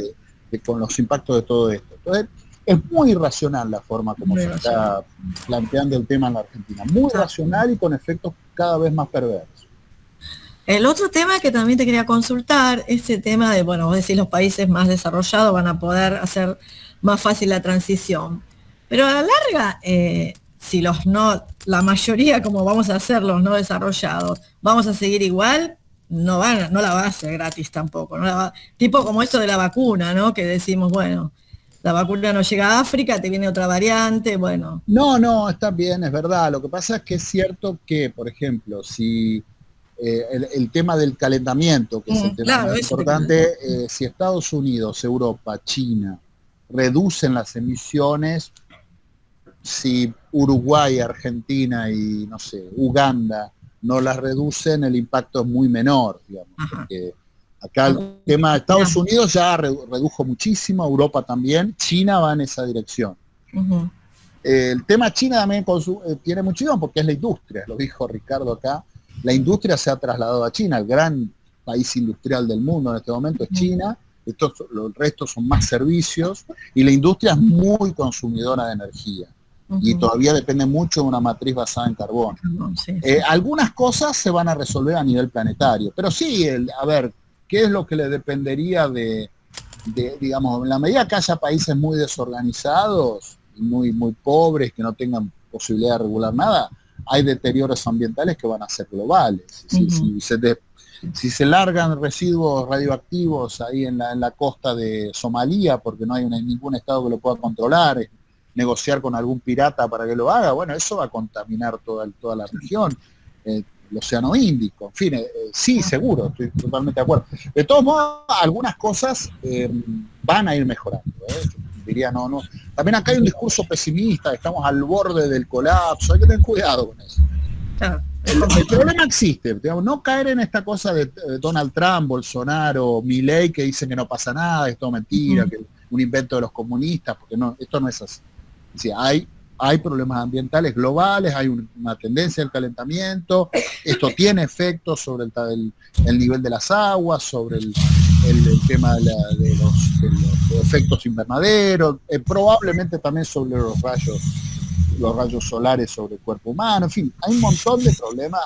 con los impactos de todo esto. Entonces, Es muy irracional la forma como se está planteando el tema en la Argentina. Muy racional y con efectos cada vez más perversos. El otro tema que también te quería consultar, este tema de, bueno, vos decís los países más desarrollados van a poder hacer más fácil la transición. Pero a la larga, si la mayoría, como vamos a hacer los no desarrollados, vamos a seguir igual, no la va a hacer gratis tampoco. Tipo como esto de la vacuna, ¿no? Que decimos, bueno, la vacuna no llega a África, te viene otra variante, bueno. No, está bien, es verdad. Lo que pasa es que es cierto que, por ejemplo, si el tema del calentamiento, que es el tema más importante, si Estados Unidos, Europa, China reducen las emisiones, si Uruguay, Argentina y, no sé, Uganda no las reducen, el impacto es muy menor, digamos, porque acá el tema de Estados Unidos ya redujo muchísimo, Europa también, China va en esa dirección. El tema China también tiene muchísimo porque es la industria, lo dijo Ricardo acá, la industria se ha trasladado a China, el gran país industrial del mundo en este momento es China, el resto son más servicios, y la industria es muy consumidora de energía. Y todavía depende mucho de una matriz basada en carbón. Algunas cosas se van a resolver a nivel planetario, pero sí, a ver, ¿qué es lo que le dependería digamos, en la medida que haya países muy desorganizados, muy pobres, que no tengan posibilidad de regular nada, hay deterioros ambientales que van a ser globales. Si se largan residuos radioactivos ahí en la costa de Somalia, porque no hay ningún estado que lo pueda controlar, negociar con algún pirata para que lo haga, bueno, eso va a contaminar toda la región, el Océano Índico, en fin, sí, seguro, estoy totalmente de acuerdo. De todos modos, algunas cosas van a ir mejorando, diría, no. También acá hay un discurso pesimista, estamos al borde del colapso, hay que tener cuidado con eso. El problema existe, digamos, no caer en esta cosa de Donald Trump, Bolsonaro, Milei, que dicen que no pasa nada, es todo mentira, que es un invento de los comunistas, porque esto no es así. Sí, hay problemas ambientales globales, hay una tendencia al calentamiento, esto tiene efectos sobre el nivel de las aguas, sobre el tema de los efectos invernaderos, probablemente también sobre los rayos solares sobre el cuerpo humano, en fin, hay un montón de problemas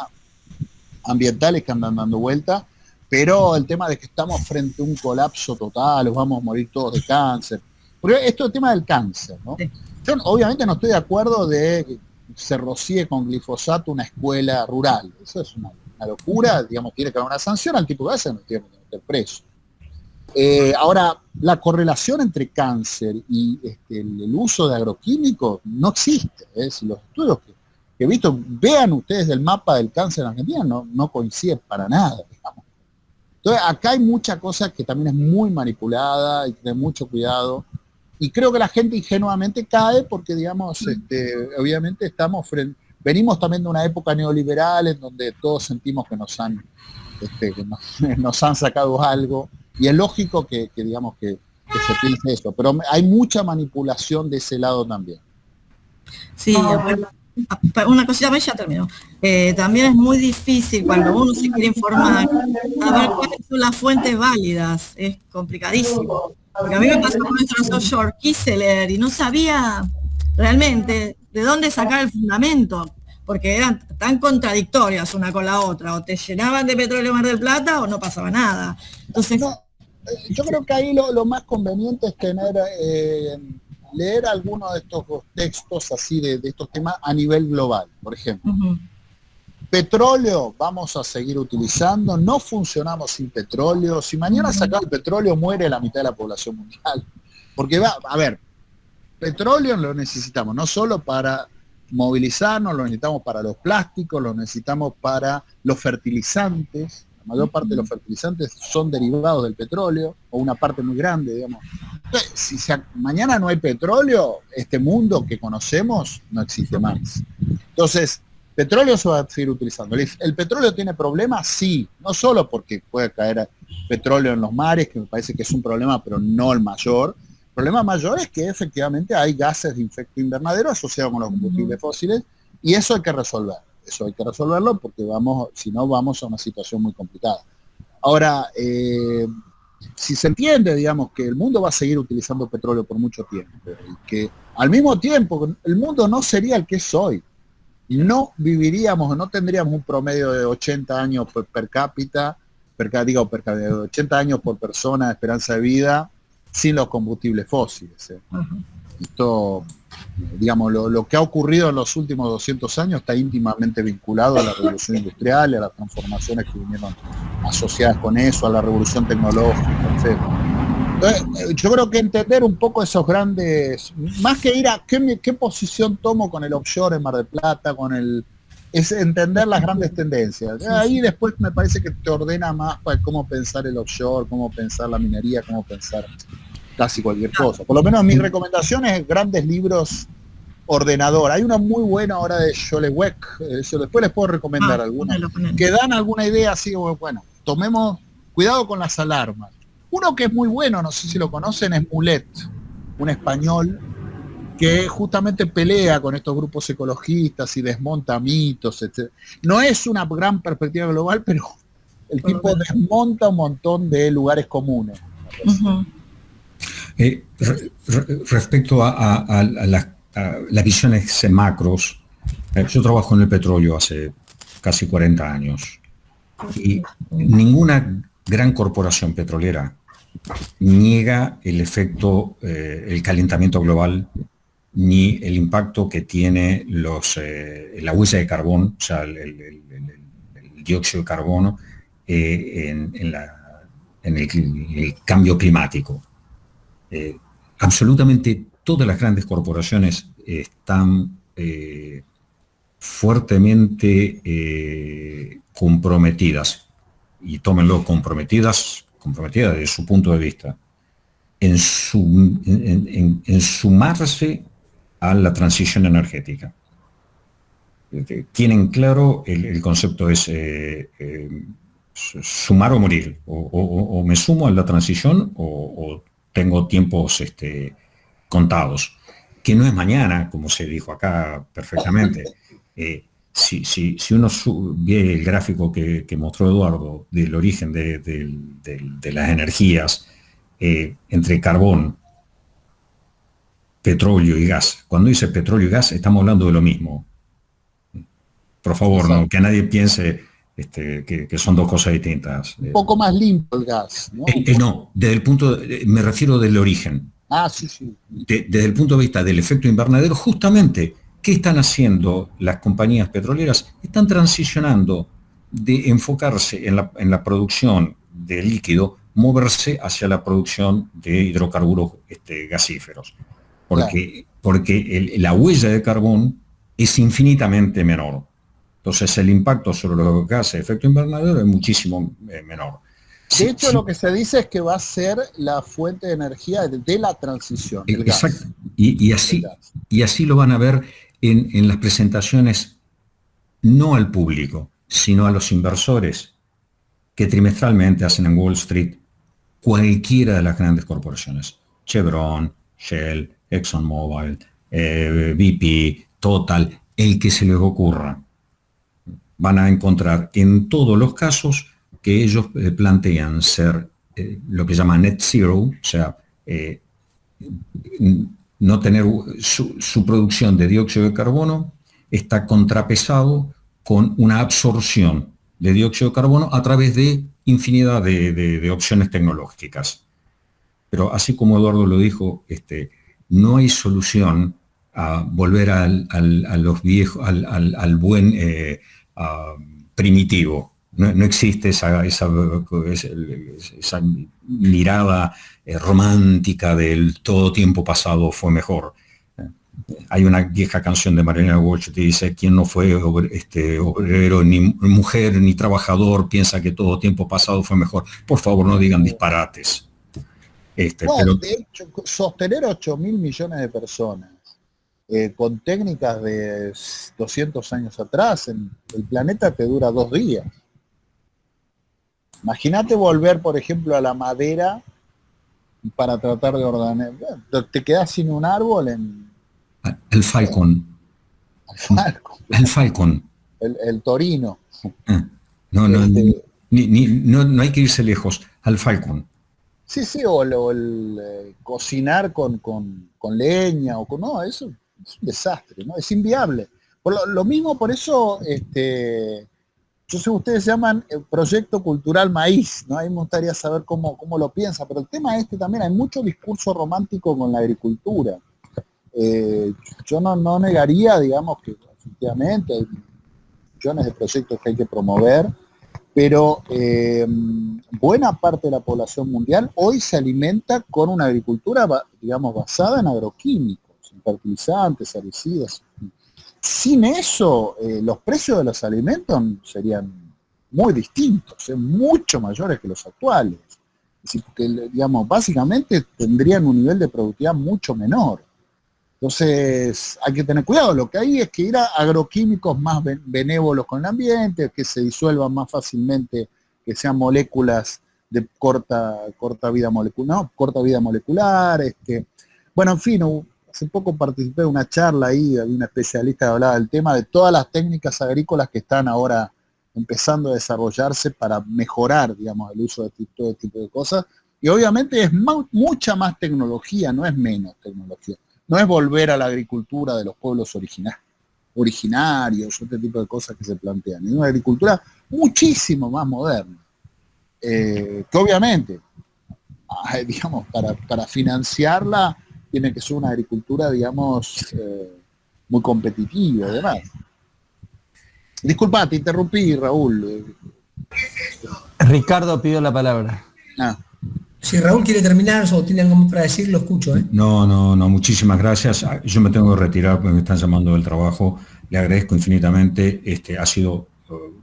ambientales que andan dando vuelta, pero el tema de que estamos frente a un colapso total, o vamos a morir todos de cáncer, porque esto es el tema del cáncer, ¿no? Sí. Yo obviamente no estoy de acuerdo de que se rocíe con glifosato una escuela rural. Eso es una locura, digamos, tiene que haber una sanción al tipo que hace, no tiene que meter preso. Ahora, la correlación entre cáncer y el uso de agroquímicos no existe. Si los estudios que he visto, vean ustedes el mapa del cáncer en Argentina, no coincide para nada, digamos. Entonces, acá hay mucha cosa que también es muy manipulada, hay que tener mucho cuidado. Y creo que la gente ingenuamente cae porque, digamos, obviamente venimos también de una época neoliberal en donde todos sentimos que nos han sacado algo. Y es lógico que digamos, que se piense eso. Pero hay mucha manipulación de ese lado también. Sí, una cosita más, ya terminó. También es muy difícil cuando uno se quiere informar, saber cuáles son las fuentes válidas. Es complicadísimo. Porque a mí me pasó con nuestro offshore, quise leer y no sabía realmente de dónde sacar el fundamento, porque eran tan contradictorias una con la otra, o te llenaban de petróleo Mar del Plata o no pasaba nada. Entonces, yo creo que ahí lo más conveniente es leer algunos de estos textos así de estos temas a nivel global, por ejemplo. Petróleo vamos a seguir utilizando, no funcionamos sin petróleo. Si mañana se acaba el petróleo, muere la mitad de la población mundial. Porque petróleo lo necesitamos, no solo para movilizarnos, lo necesitamos para los plásticos, lo necesitamos para los fertilizantes. La mayor parte de los fertilizantes son derivados del petróleo, o una parte muy grande, digamos. Entonces, si mañana no hay petróleo, este mundo que conocemos no existe más. Entonces, petróleo se va a seguir utilizando. ¿El petróleo tiene problemas? Sí, no solo porque puede caer petróleo en los mares, que me parece que es un problema, pero no el mayor. El problema mayor es que efectivamente hay gases de efecto invernadero asociados con los combustibles fósiles, y eso hay que resolver. Eso hay que resolverlo porque si no vamos a una situación muy complicada. Ahora, si se entiende, digamos, que el mundo va a seguir utilizando petróleo por mucho tiempo, y que al mismo tiempo el mundo no sería el que es hoy, y no viviríamos, no tendríamos un promedio de 80 años per cápita, 80 años por persona de esperanza de vida sin los combustibles fósiles. Esto, digamos, lo que ha ocurrido en los últimos 200 años está íntimamente vinculado a la revolución industrial, a las transformaciones que vinieron asociadas con eso, a la revolución tecnológica, etc. Entonces, yo creo que entender un poco esos grandes, más que ir a qué posición tomo con el offshore en Mar del Plata, es entender las grandes tendencias. Ahí después me parece que te ordena más para cómo pensar el offshore, cómo pensar la minería, cómo pensar casi cualquier cosa. Por lo menos mi recomendación es grandes libros ordenador. Hay una muy buena ahora de Scholewek, después les puedo recomendar alguna, que dan alguna idea así, bueno, tomemos cuidado con las alarmas. Uno que es muy bueno, no sé si lo conocen, es Mulet, un español que justamente pelea con estos grupos ecologistas y desmonta mitos, etc. No es una gran perspectiva global, pero el tipo desmonta un montón de lugares comunes. Respecto a las visiones macros, yo trabajo en el petróleo hace casi 40 años y ninguna gran corporación petrolera niega el efecto, el calentamiento global, ni el impacto que tiene la huella de carbón, o sea, el dióxido de carbono en el cambio climático. Absolutamente todas las grandes corporaciones están fuertemente comprometidas, y tómenlo, comprometidas desde su punto de vista, en sumarse a la transición energética. Tienen claro, el concepto es sumar o morir, o me sumo a la transición o tengo tiempos contados, que no es mañana, como se dijo acá perfectamente. Si uno ve el gráfico que mostró Eduardo del origen de las energías entre carbón, petróleo y gas. Cuando dice petróleo y gas estamos hablando de lo mismo. Por favor, no, que nadie piense que son dos cosas distintas. Un poco más limpio el gas, ¿no? No, desde el punto, me refiero del origen. Sí. Desde el punto de vista del efecto invernadero, justamente, ¿qué están haciendo las compañías petroleras? Están transicionando de enfocarse en la producción de líquido, moverse hacia la producción de hidrocarburos gasíferos. Porque la huella de carbón es infinitamente menor. Entonces el impacto sobre los gases de efecto invernadero es muchísimo menor. De hecho, lo que se dice es que va a ser la fuente de energía de la transición. Exacto. Y así lo van a ver en las presentaciones, no al público, sino a los inversores que trimestralmente hacen en Wall Street cualquiera de las grandes corporaciones. Chevron, Shell, ExxonMobil, BP, Total, el que se les ocurra. Van a encontrar en todos los casos que ellos plantean ser lo que llaman net zero, o sea, no tener su producción de dióxido de carbono está contrapesado con una absorción de dióxido de carbono a través de infinidad de opciones tecnológicas. Pero así como Eduardo lo dijo, no hay solución a volver a los viejos, al buen primitivo. No existe esa mirada romántica del todo tiempo pasado fue mejor. Hay una vieja canción de Marilyn Walsh que dice: quien no fue obrero, ni mujer, ni trabajador, piensa que todo tiempo pasado fue mejor. Por favor, no digan disparates. Pero de hecho, sostener 8.000 millones de personas con técnicas de 200 años atrás, el planeta te dura 2 días. Imagínate volver, por ejemplo, a la madera para tratar de ordenar. Te quedás sin un árbol El Falcon. El Falcon. El Torino. No hay que irse lejos. Al Falcon. Sí, sí, o el cocinar con leña, no, eso es un desastre, ¿no? Es inviable. Por lo mismo, por eso, yo sé que ustedes llaman el proyecto cultural maíz, ¿no? A mí me gustaría saber cómo lo piensa, pero el tema también, hay mucho discurso romántico con la agricultura. Yo no negaría, digamos, que efectivamente hay millones de proyectos que hay que promover, pero buena parte de la población mundial hoy se alimenta con una agricultura, digamos, basada en agroquímicos, en fertilizantes, herbicidas. Sin eso, los precios de los alimentos serían muy distintos, mucho mayores que los actuales. Es decir, porque, digamos, básicamente tendrían un nivel de productividad mucho menor. Entonces, hay que tener cuidado. Lo que hay es que ir a agroquímicos más benévolos con el ambiente, que se disuelvan más fácilmente, que sean moléculas de corta vida molecular, no, corta vida molecular. Bueno, en fin, hace poco participé de una charla ahí, había una especialista que hablaba del tema de todas las técnicas agrícolas que están ahora empezando a desarrollarse para mejorar, digamos, el uso de todo tipo de cosas. Y obviamente es mucha más tecnología, no es menos tecnología. No es volver a la agricultura de los pueblos originarios, este tipo de cosas que se plantean. Es una agricultura muchísimo más moderna, que obviamente, digamos, para financiarla tiene que ser una agricultura, digamos, muy competitiva y demás. Disculpa, te interrumpí, Raúl. Ricardo pidió la palabra. Si Raúl quiere terminar o tiene algo más para decir, lo escucho. No, muchísimas gracias. Yo me tengo que retirar porque me están llamando del trabajo. Le agradezco infinitamente. Ha sido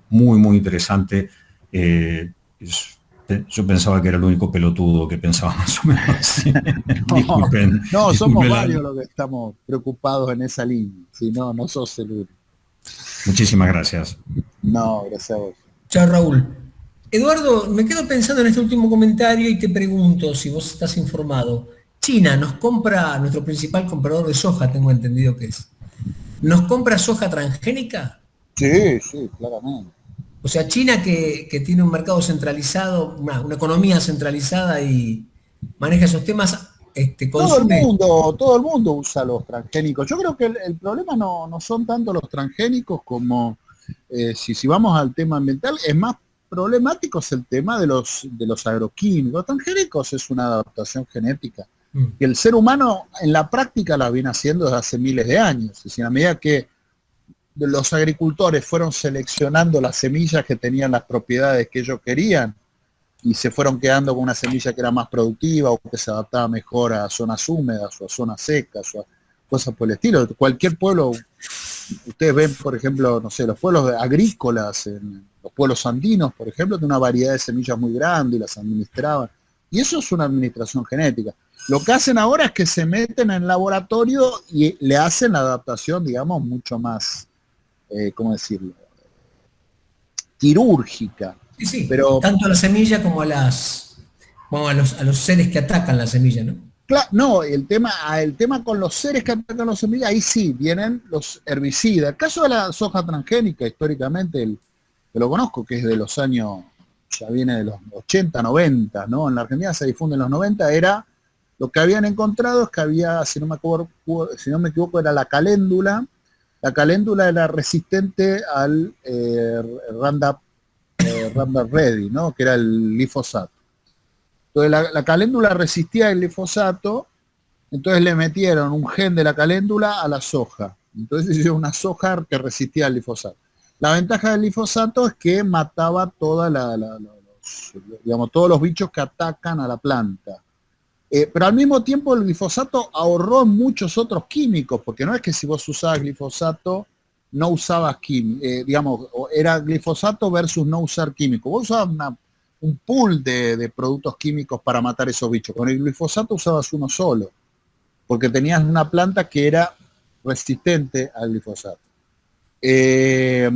muy, muy interesante. Yo pensaba que era el único pelotudo que pensaba más o menos así. Disculpen. No, somos varios los que estamos preocupados en esa línea. Si no sos el único. Muchísimas gracias. No, gracias a vos. Chao, Raúl. Eduardo, me quedo pensando en este último comentario y te pregunto si vos estás informado. China nos compra, nuestro principal comprador de soja, tengo entendido que es. ¿Nos compra soja transgénica? Sí, claramente. O sea, China que tiene un mercado centralizado, una economía centralizada y maneja esos temas, consume... Todo el mundo usa los transgénicos. Yo creo que el problema no son tanto los transgénicos como, si vamos al tema ambiental, es más problemático es el tema de los agroquímicos. Los transgénicos es una adaptación genética que el ser humano en la práctica la viene haciendo desde hace miles de años. Es decir, a medida que los agricultores fueron seleccionando las semillas que tenían las propiedades que ellos querían y se fueron quedando con una semilla que era más productiva o que se adaptaba mejor a zonas húmedas o a zonas secas o a cosas por el estilo. Cualquier pueblo, ustedes ven, por ejemplo, no sé, los pueblos agrícolas, los pueblos andinos, por ejemplo, tienen una variedad de semillas muy grande y las administraban. Y eso es una administración genética. Lo que hacen ahora es que se meten en el laboratorio y le hacen la adaptación, digamos, mucho más, ¿cómo decirlo? Quirúrgica. Sí, pero tanto a la semilla como a los seres que atacan la semilla, ¿no? Claro, no, el tema con los seres que atacan las semillas, ahí sí, vienen los herbicidas. El caso de la soja transgénica, históricamente, que lo conozco, que es de los años, ya viene de los 80, 90, ¿no? En la Argentina se difunde en los 90, era, lo que habían encontrado es que había, si no me equivoco, era la caléndula. La caléndula era resistente al Roundup Ready, ¿no? Que era el glifosato. Entonces la caléndula resistía el glifosato, entonces le metieron un gen de la caléndula a la soja. Entonces hicieron una soja que resistía al glifosato. La ventaja del glifosato es que mataba todos los bichos que atacan a la planta. Pero al mismo tiempo el glifosato ahorró muchos otros químicos, porque no es que si vos usabas glifosato, no usabas químicos, era glifosato versus no usar químicos. Vos usabas un pool de productos químicos para matar esos bichos. Con el glifosato usabas uno solo, porque tenías una planta que era resistente al glifosato. Pero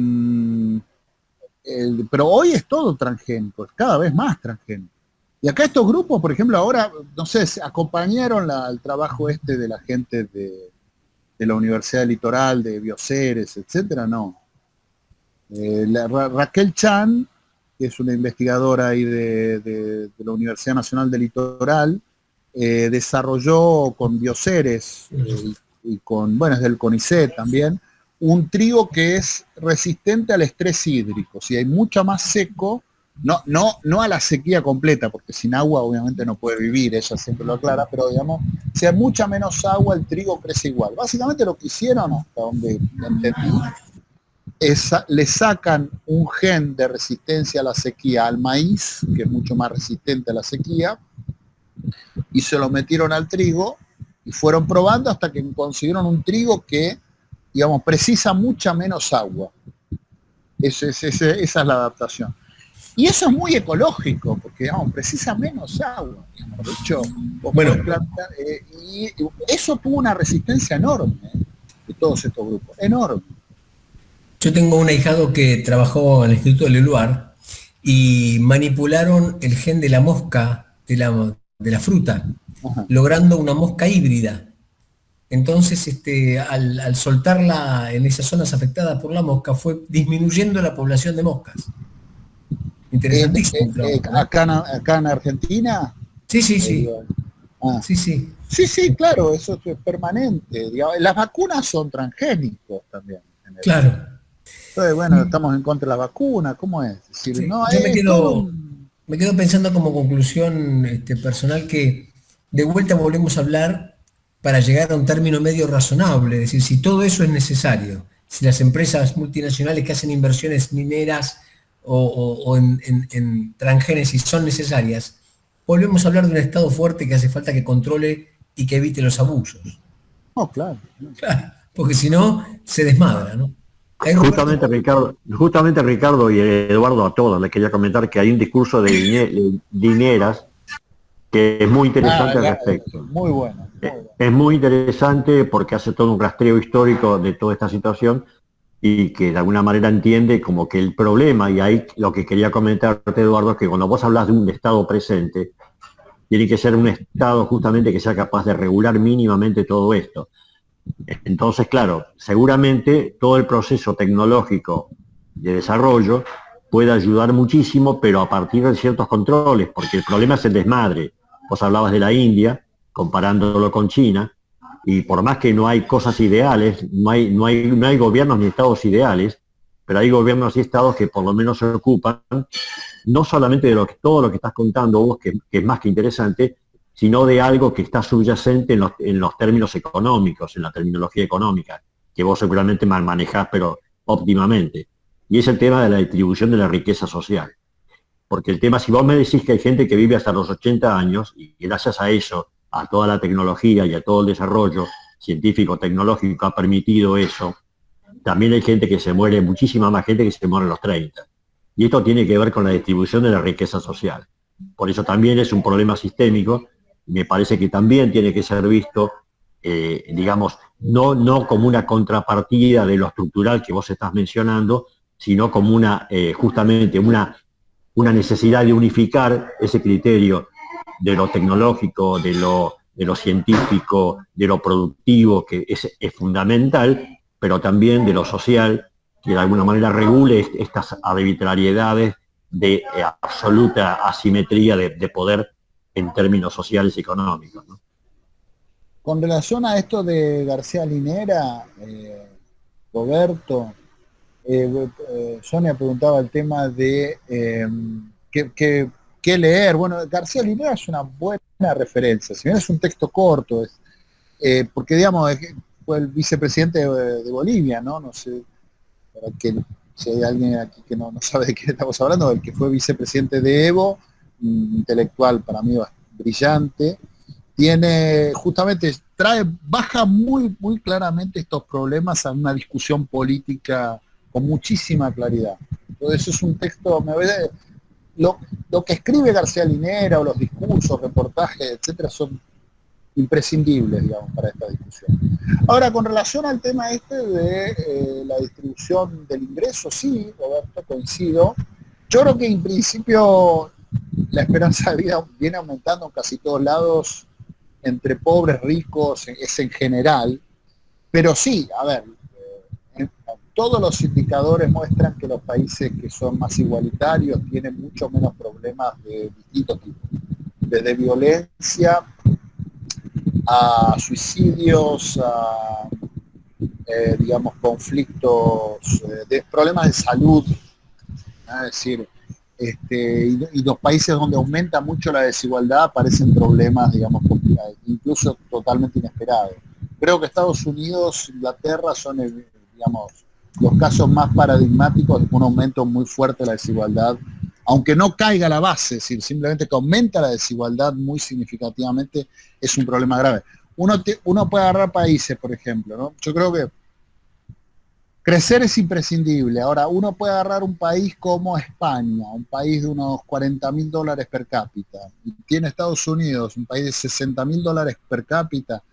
hoy es todo transgénico, es cada vez más transgénico. Y acá estos grupos, por ejemplo, ahora, no sé, acompañaron el trabajo de la gente de la Universidad del Litoral, de Bioceres, etcétera, no. Raquel Chan que es una investigadora ahí de la Universidad Nacional del Litoral, desarrolló con Bioceres y con, bueno, es del CONICET también, un trigo que es resistente al estrés hídrico, si hay mucho más seco, no a la sequía completa, porque sin agua obviamente no puede vivir, ella siempre lo aclara, pero digamos, si hay mucha menos agua, el trigo crece igual. Básicamente lo que hicieron, hasta donde entendí, le sacan un gen de resistencia a la sequía al maíz, que es mucho más resistente a la sequía, y se lo metieron al trigo, y fueron probando hasta que consiguieron un trigo que, digamos, precisa mucha menos agua. Esa es la adaptación. Y eso es muy ecológico, porque, digamos, precisa menos agua. Digamos. De hecho, bueno, plantar, y eso tuvo una resistencia enorme de todos estos grupos, enorme. yo tengo un ahijado que trabajó en el Instituto de Leluar y manipularon el gen de la mosca, de la fruta, Ajá. logrando una mosca híbrida. Entonces, al soltarla en esas zonas afectadas por la mosca, fue disminuyendo la población de moscas. Interesantísimo. Acá en Argentina. Sí, sí, sí. Sí, sí. Sí, claro, eso es permanente. Digamos. Las vacunas son transgénicos también. Claro. Entonces, bueno, estamos en contra de la vacuna, ¿cómo es? Es decir, Sí. no, Yo me quedo pensando como conclusión personal que de vuelta volvemos a hablar para llegar a un término medio razonable, es decir, si todo eso es necesario, si las empresas multinacionales que hacen inversiones mineras o en transgénesis son necesarias, volvemos a hablar de un Estado fuerte que hace falta que controle y que evite los abusos. Claro. Claro, porque si no, se desmadra, ¿no? Justamente Ricardo y Eduardo, a todos les quería comentar que hay un discurso de Dineras que es muy interesante al respecto. Muy bueno. Es muy interesante porque hace todo un rastreo histórico de toda esta situación y que de alguna manera entiende como que el problema, y ahí lo que quería comentarte, Eduardo, es que cuando vos hablas de un Estado presente, tiene que ser un Estado justamente que sea capaz de regular mínimamente todo esto. Entonces, claro, seguramente todo el proceso tecnológico de desarrollo puede ayudar muchísimo, pero a partir de ciertos controles, porque el problema es el desmadre. Vos hablabas de la India, comparándolo con China, y por más que no hay cosas ideales, no hay gobiernos ni estados ideales, pero hay gobiernos y estados que por lo menos se ocupan, no solamente de todo lo que estás contando vos, que es más que interesante, sino de algo que está subyacente en los términos económicos, en la terminología económica, que vos seguramente manejás, pero óptimamente. Y es el tema de la distribución de la riqueza social. Porque el tema, si vos me decís que hay gente que vive hasta los 80 años, y gracias a eso, a toda la tecnología y a todo el desarrollo científico-tecnológico ha permitido eso, también hay gente que se muere, muchísima más gente que se muere a los 30. Y esto tiene que ver con la distribución de la riqueza social. Por eso también es un problema sistémico. Me parece que también tiene que ser visto, digamos, no como una contrapartida de lo estructural que vos estás mencionando, sino como justamente una necesidad de unificar ese criterio de lo tecnológico, de lo científico, de lo productivo, que es fundamental, pero también de lo social, que de alguna manera regule estas arbitrariedades de absoluta asimetría de poder en términos sociales y económicos, ¿no? Con relación a esto de García Linera, Roberto, Sonia preguntaba el tema de qué leer. Bueno, García Linera es una buena referencia, si bien es un texto corto, porque digamos, fue el vicepresidente de Bolivia, ¿no? No sé, para que si hay alguien aquí que no sabe de qué estamos hablando, el que fue vicepresidente de Evo, intelectual para mí brillante, baja muy, muy claramente estos problemas a una discusión política con muchísima claridad. Entonces es un texto, lo que escribe García Linera o los discursos, reportajes, etcétera, son imprescindibles, digamos, para esta discusión. Ahora, con relación al tema de la distribución del ingreso, sí, Roberto, coincido. Yo creo que en principio la esperanza de vida viene aumentando en casi todos lados, entre pobres, ricos, es en general, pero sí, a ver, todos los indicadores muestran que los países que son más igualitarios tienen mucho menos problemas de distintos tipos, desde violencia a suicidios, a digamos, conflictos, de problemas de salud, es decir, y los países donde aumenta mucho la desigualdad aparecen problemas, digamos, complicados, incluso totalmente inesperados. Creo que Estados Unidos, Inglaterra son, digamos, los casos más paradigmáticos de un aumento muy fuerte de la desigualdad, aunque no caiga la base, es decir, simplemente que aumenta la desigualdad muy significativamente, es un problema grave. Uno puede agarrar países, por ejemplo, ¿no? Yo creo que crecer es imprescindible. Ahora, uno puede agarrar un país como España, un país de unos $40.000 per cápita, y tiene Estados Unidos, un país de $60.000 per cápita,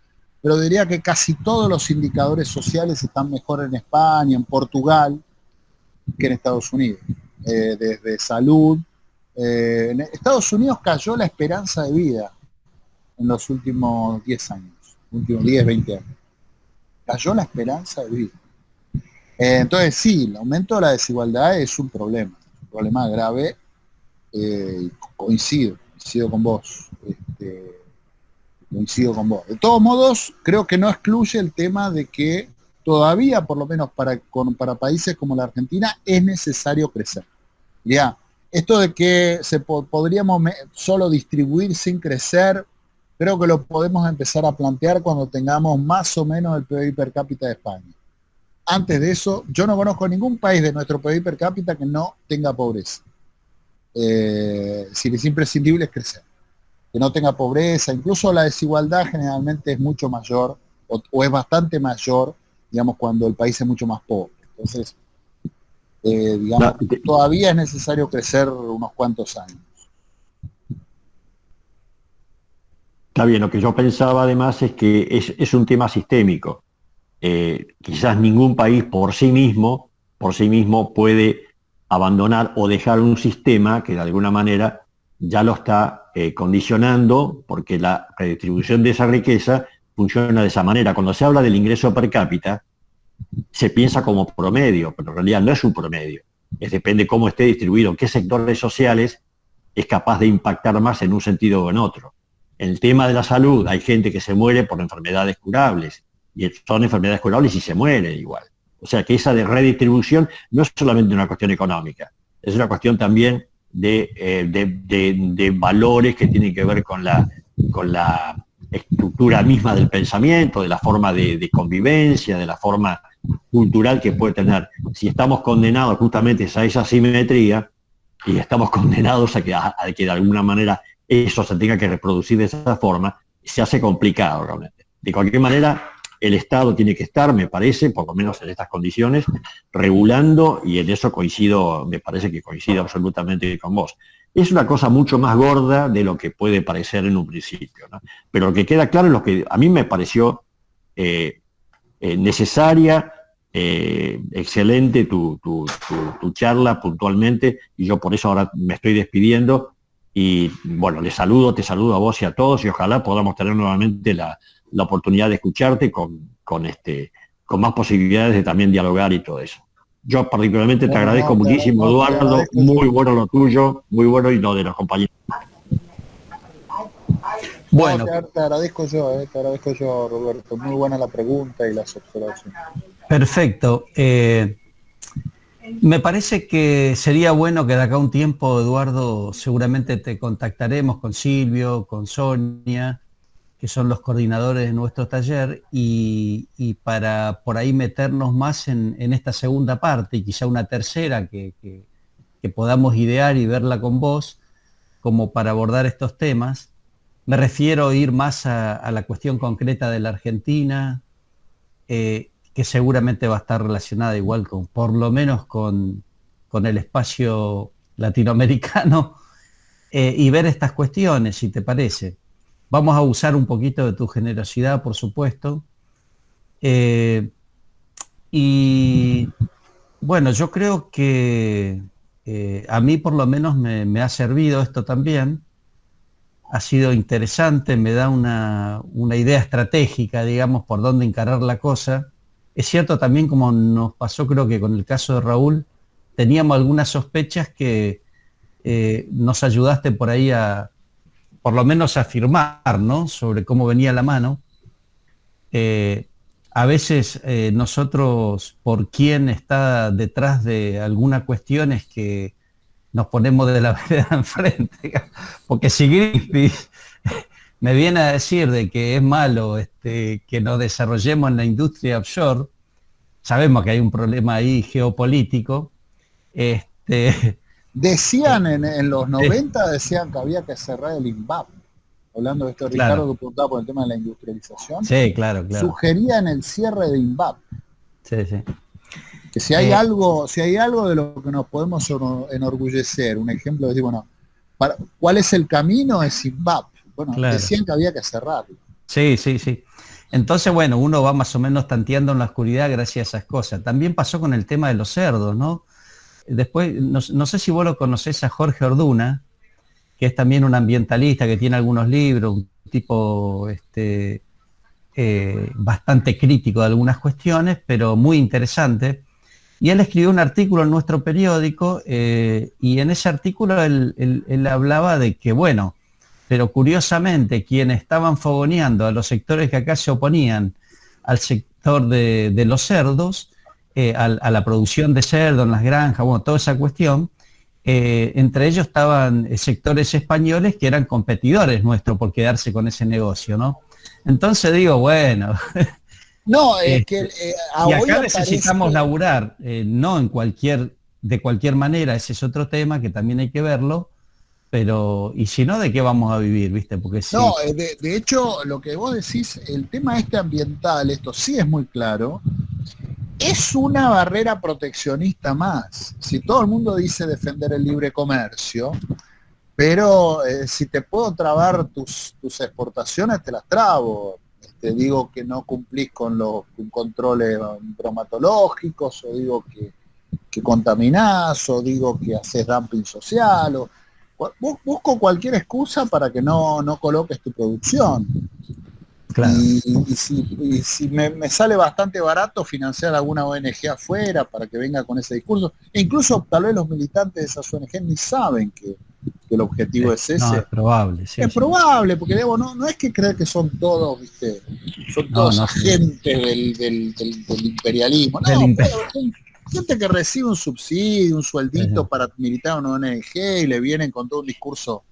pero diría que casi todos los indicadores sociales están mejor en España, en Portugal, que en Estados Unidos. Desde salud. En Estados Unidos cayó la esperanza de vida en los últimos 10 años, últimos 10, 20 años. Cayó la esperanza de vida. Entonces sí, el aumento de la desigualdad es un problema grave. Coincido con vos. Coincido con vos. De todos modos, creo que no excluye el tema de que todavía, por lo menos para países como la Argentina, es necesario crecer. Ya, esto de que podríamos solo distribuir sin crecer, creo que lo podemos empezar a plantear cuando tengamos más o menos el PBI per cápita de España. Antes de eso, yo no conozco ningún país de nuestro PBI per cápita que no tenga pobreza. Si es imprescindible es crecer. Que no tenga pobreza, incluso la desigualdad generalmente es mucho mayor, o es bastante mayor, digamos, cuando el país es mucho más pobre. Entonces, digamos, todavía es necesario crecer unos cuantos años. Está bien, lo que yo pensaba además es que es un tema sistémico. Quizás ningún país por sí mismo puede abandonar o dejar un sistema que de alguna manera ya lo está condicionando, porque la redistribución de esa riqueza funciona de esa manera. Cuando se habla del ingreso per cápita, se piensa como promedio, pero en realidad no es un promedio. Depende cómo esté distribuido, qué sectores sociales es capaz de impactar más en un sentido o en otro. En el tema de la salud, hay gente que se muere por enfermedades curables, y son enfermedades curables y se muere igual. O sea que esa de redistribución no es solamente una cuestión económica, es una cuestión también de valores que tienen que ver con la estructura misma del pensamiento, de la forma de convivencia, de la forma cultural que puede tener. Si estamos condenados justamente a esa asimetría, y estamos condenados a que de alguna manera eso se tenga que reproducir de esa forma, se hace complicado realmente. De cualquier manera, el Estado tiene que estar, me parece, por lo menos en estas condiciones, regulando, y en eso me parece que coincido absolutamente con vos. Es una cosa mucho más gorda de lo que puede parecer en un principio, ¿no? Pero lo que queda claro es lo que a mí me pareció necesaria, excelente tu charla puntualmente, y yo por eso ahora me estoy despidiendo, y bueno, te saludo a vos y a todos, y ojalá podamos tener nuevamente la oportunidad de escucharte con más posibilidades de también dialogar y todo eso. Yo particularmente te agradezco muchísimo, Eduardo, muy bueno lo tuyo, muy bueno, y lo de los compañeros. Bueno, te agradezco yo, Roberto, muy buena la pregunta y las observaciones. Perfecto. Me parece que sería bueno que de acá a un tiempo, Eduardo, seguramente te contactaremos con Silvio, con Sonia, que son los coordinadores de nuestro taller, y para por ahí meternos más en esta segunda parte, y quizá una tercera que podamos idear y verla con vos, como para abordar estos temas. Me refiero a ir más a la cuestión concreta de la Argentina, que seguramente va a estar relacionada igual por lo menos con el espacio latinoamericano, y ver estas cuestiones, si te parece. Vamos a usar un poquito de tu generosidad, por supuesto. Y bueno, yo creo que a mí por lo menos me ha servido esto también. Ha sido interesante, me da una idea estratégica, digamos, por dónde encarar la cosa. es cierto también, como nos pasó creo que con el caso de Raúl, teníamos algunas sospechas que nos ayudaste por ahí por lo menos a afirmar, ¿no? Sobre cómo venía la mano. A veces nosotros, por quién está detrás de alguna cuestión, es que nos ponemos de la vereda enfrente. Porque si Greenpeace me viene a decir de que es malo que nos desarrollemos en la industria offshore, sabemos que hay un problema ahí geopolítico. Decían en los 90, decían que había que cerrar el INVAP. Hablando de esto, Claro. Ricardo, que preguntaba por el tema de la industrialización. Sí, claro. Sugerían el cierre de INVAP. Sí. Que si hay algo de lo que nos podemos enorgullecer, un ejemplo de decir, bueno, ¿cuál es el camino? Es INVAP. Bueno, Claro. decían que había que cerrarlo. Sí. Entonces, bueno, uno va más o menos tanteando en la oscuridad gracias a esas cosas. También pasó con el tema de los cerdos, ¿no? Después, no sé si vos lo conocés a Jorge Orduna, que es también un ambientalista, que tiene algunos libros, un tipo bastante crítico de algunas cuestiones, pero muy interesante. Y él escribió un artículo en nuestro periódico, y en ese artículo él hablaba de que, bueno, pero curiosamente quienes estaban fogoneando a los sectores que acá se oponían al sector de los cerdos, a la producción de cerdo en las granjas, bueno, toda esa cuestión, entre ellos estaban sectores españoles que eran competidores nuestros por quedarse con ese negocio, ¿no? Entonces digo, bueno, No, es que y hoy acá necesitamos aparece- laburar, no de cualquier manera, ese es otro tema que también hay que verlo, pero, y si no, ¿de qué vamos a vivir, viste? Porque sí, No, de hecho, lo que vos decís, el tema ambiental, esto sí es muy claro, es una barrera proteccionista más. Si todo el mundo dice defender el libre comercio, pero si te puedo trabar tus exportaciones, te las trabo. Te digo que no cumplís con los controles bromatológicos, o digo que contaminás, o digo que haces dumping social, o busco cualquier excusa para que no coloques tu producción. claro. Y si me sale bastante barato financiar alguna ONG afuera para que venga con ese discurso, e incluso tal vez los militantes de esas ONG ni saben que el objetivo es ese. No, es probable, sí. Es probable, porque digamos, no es que creer que son todos, ¿viste? Son todos No, agentes del imperialismo. No, Del pero son gente que recibe un subsidio, un sueldito para militar en una ONG y le vienen con todo un discurso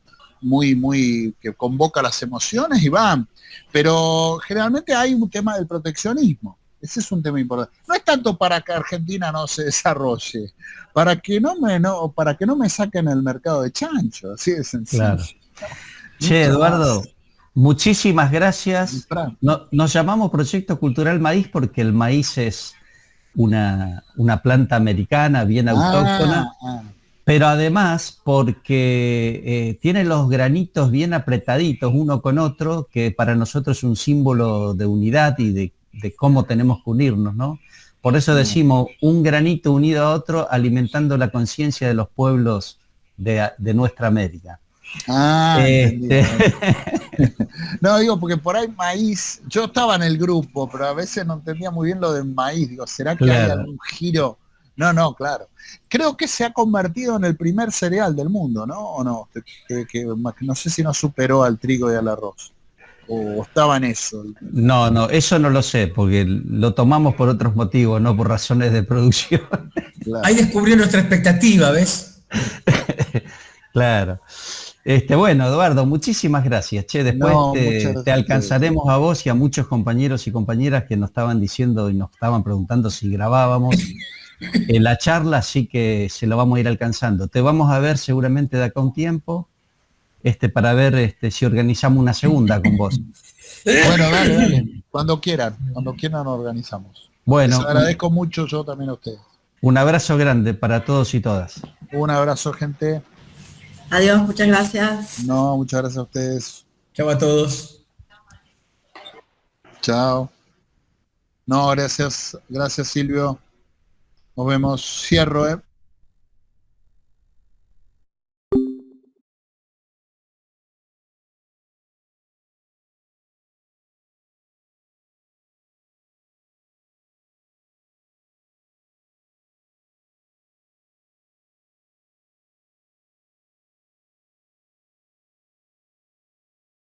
muy que convoca las emociones y van. Pero generalmente hay un tema del proteccionismo. Ese es un tema importante. No es tanto para que Argentina no se desarrolle, para que no me saquen el mercado de chancho, así de sencillo. Claro. Che, Eduardo, muchísimas gracias. Nos llamamos Proyecto Cultural Maíz porque el maíz es una planta americana bien autóctona, pero además porque tiene los granitos bien apretaditos uno con otro, que para nosotros es un símbolo de unidad y de cómo tenemos que unirnos, ¿no? Por eso decimos un granito unido a otro, alimentando la conciencia de los pueblos de nuestra América. No, digo, porque por ahí maíz, yo estaba en el grupo, pero a veces no entendía muy bien lo del maíz. Digo, ¿será que hay algún giro? No, claro. Creo que se ha convertido en el primer cereal del mundo, ¿no? ¿O no? Que no sé si no superó al trigo y al arroz. ¿O estaba en eso? No, eso no lo sé, porque lo tomamos por otros motivos, no por razones de producción. Ahí descubrió nuestra expectativa, ¿ves? Claro. Bueno, Eduardo, muchísimas gracias. Che, después te alcanzaremos a vos y a muchos compañeros y compañeras que nos estaban diciendo y nos estaban preguntando si grabábamos la charla, así que se lo vamos a ir alcanzando. Te vamos a ver seguramente de acá un tiempo, para ver si organizamos una segunda con vos. Bueno, dale. Cuando quieran nos organizamos. Bueno, les agradezco mucho, yo también a ustedes. Un abrazo grande para todos y todas. Un abrazo, gente. Adiós, muchas gracias. No, muchas gracias a ustedes. Chao a todos. Chao. No, gracias Silvio. Nos vemos. Cierro,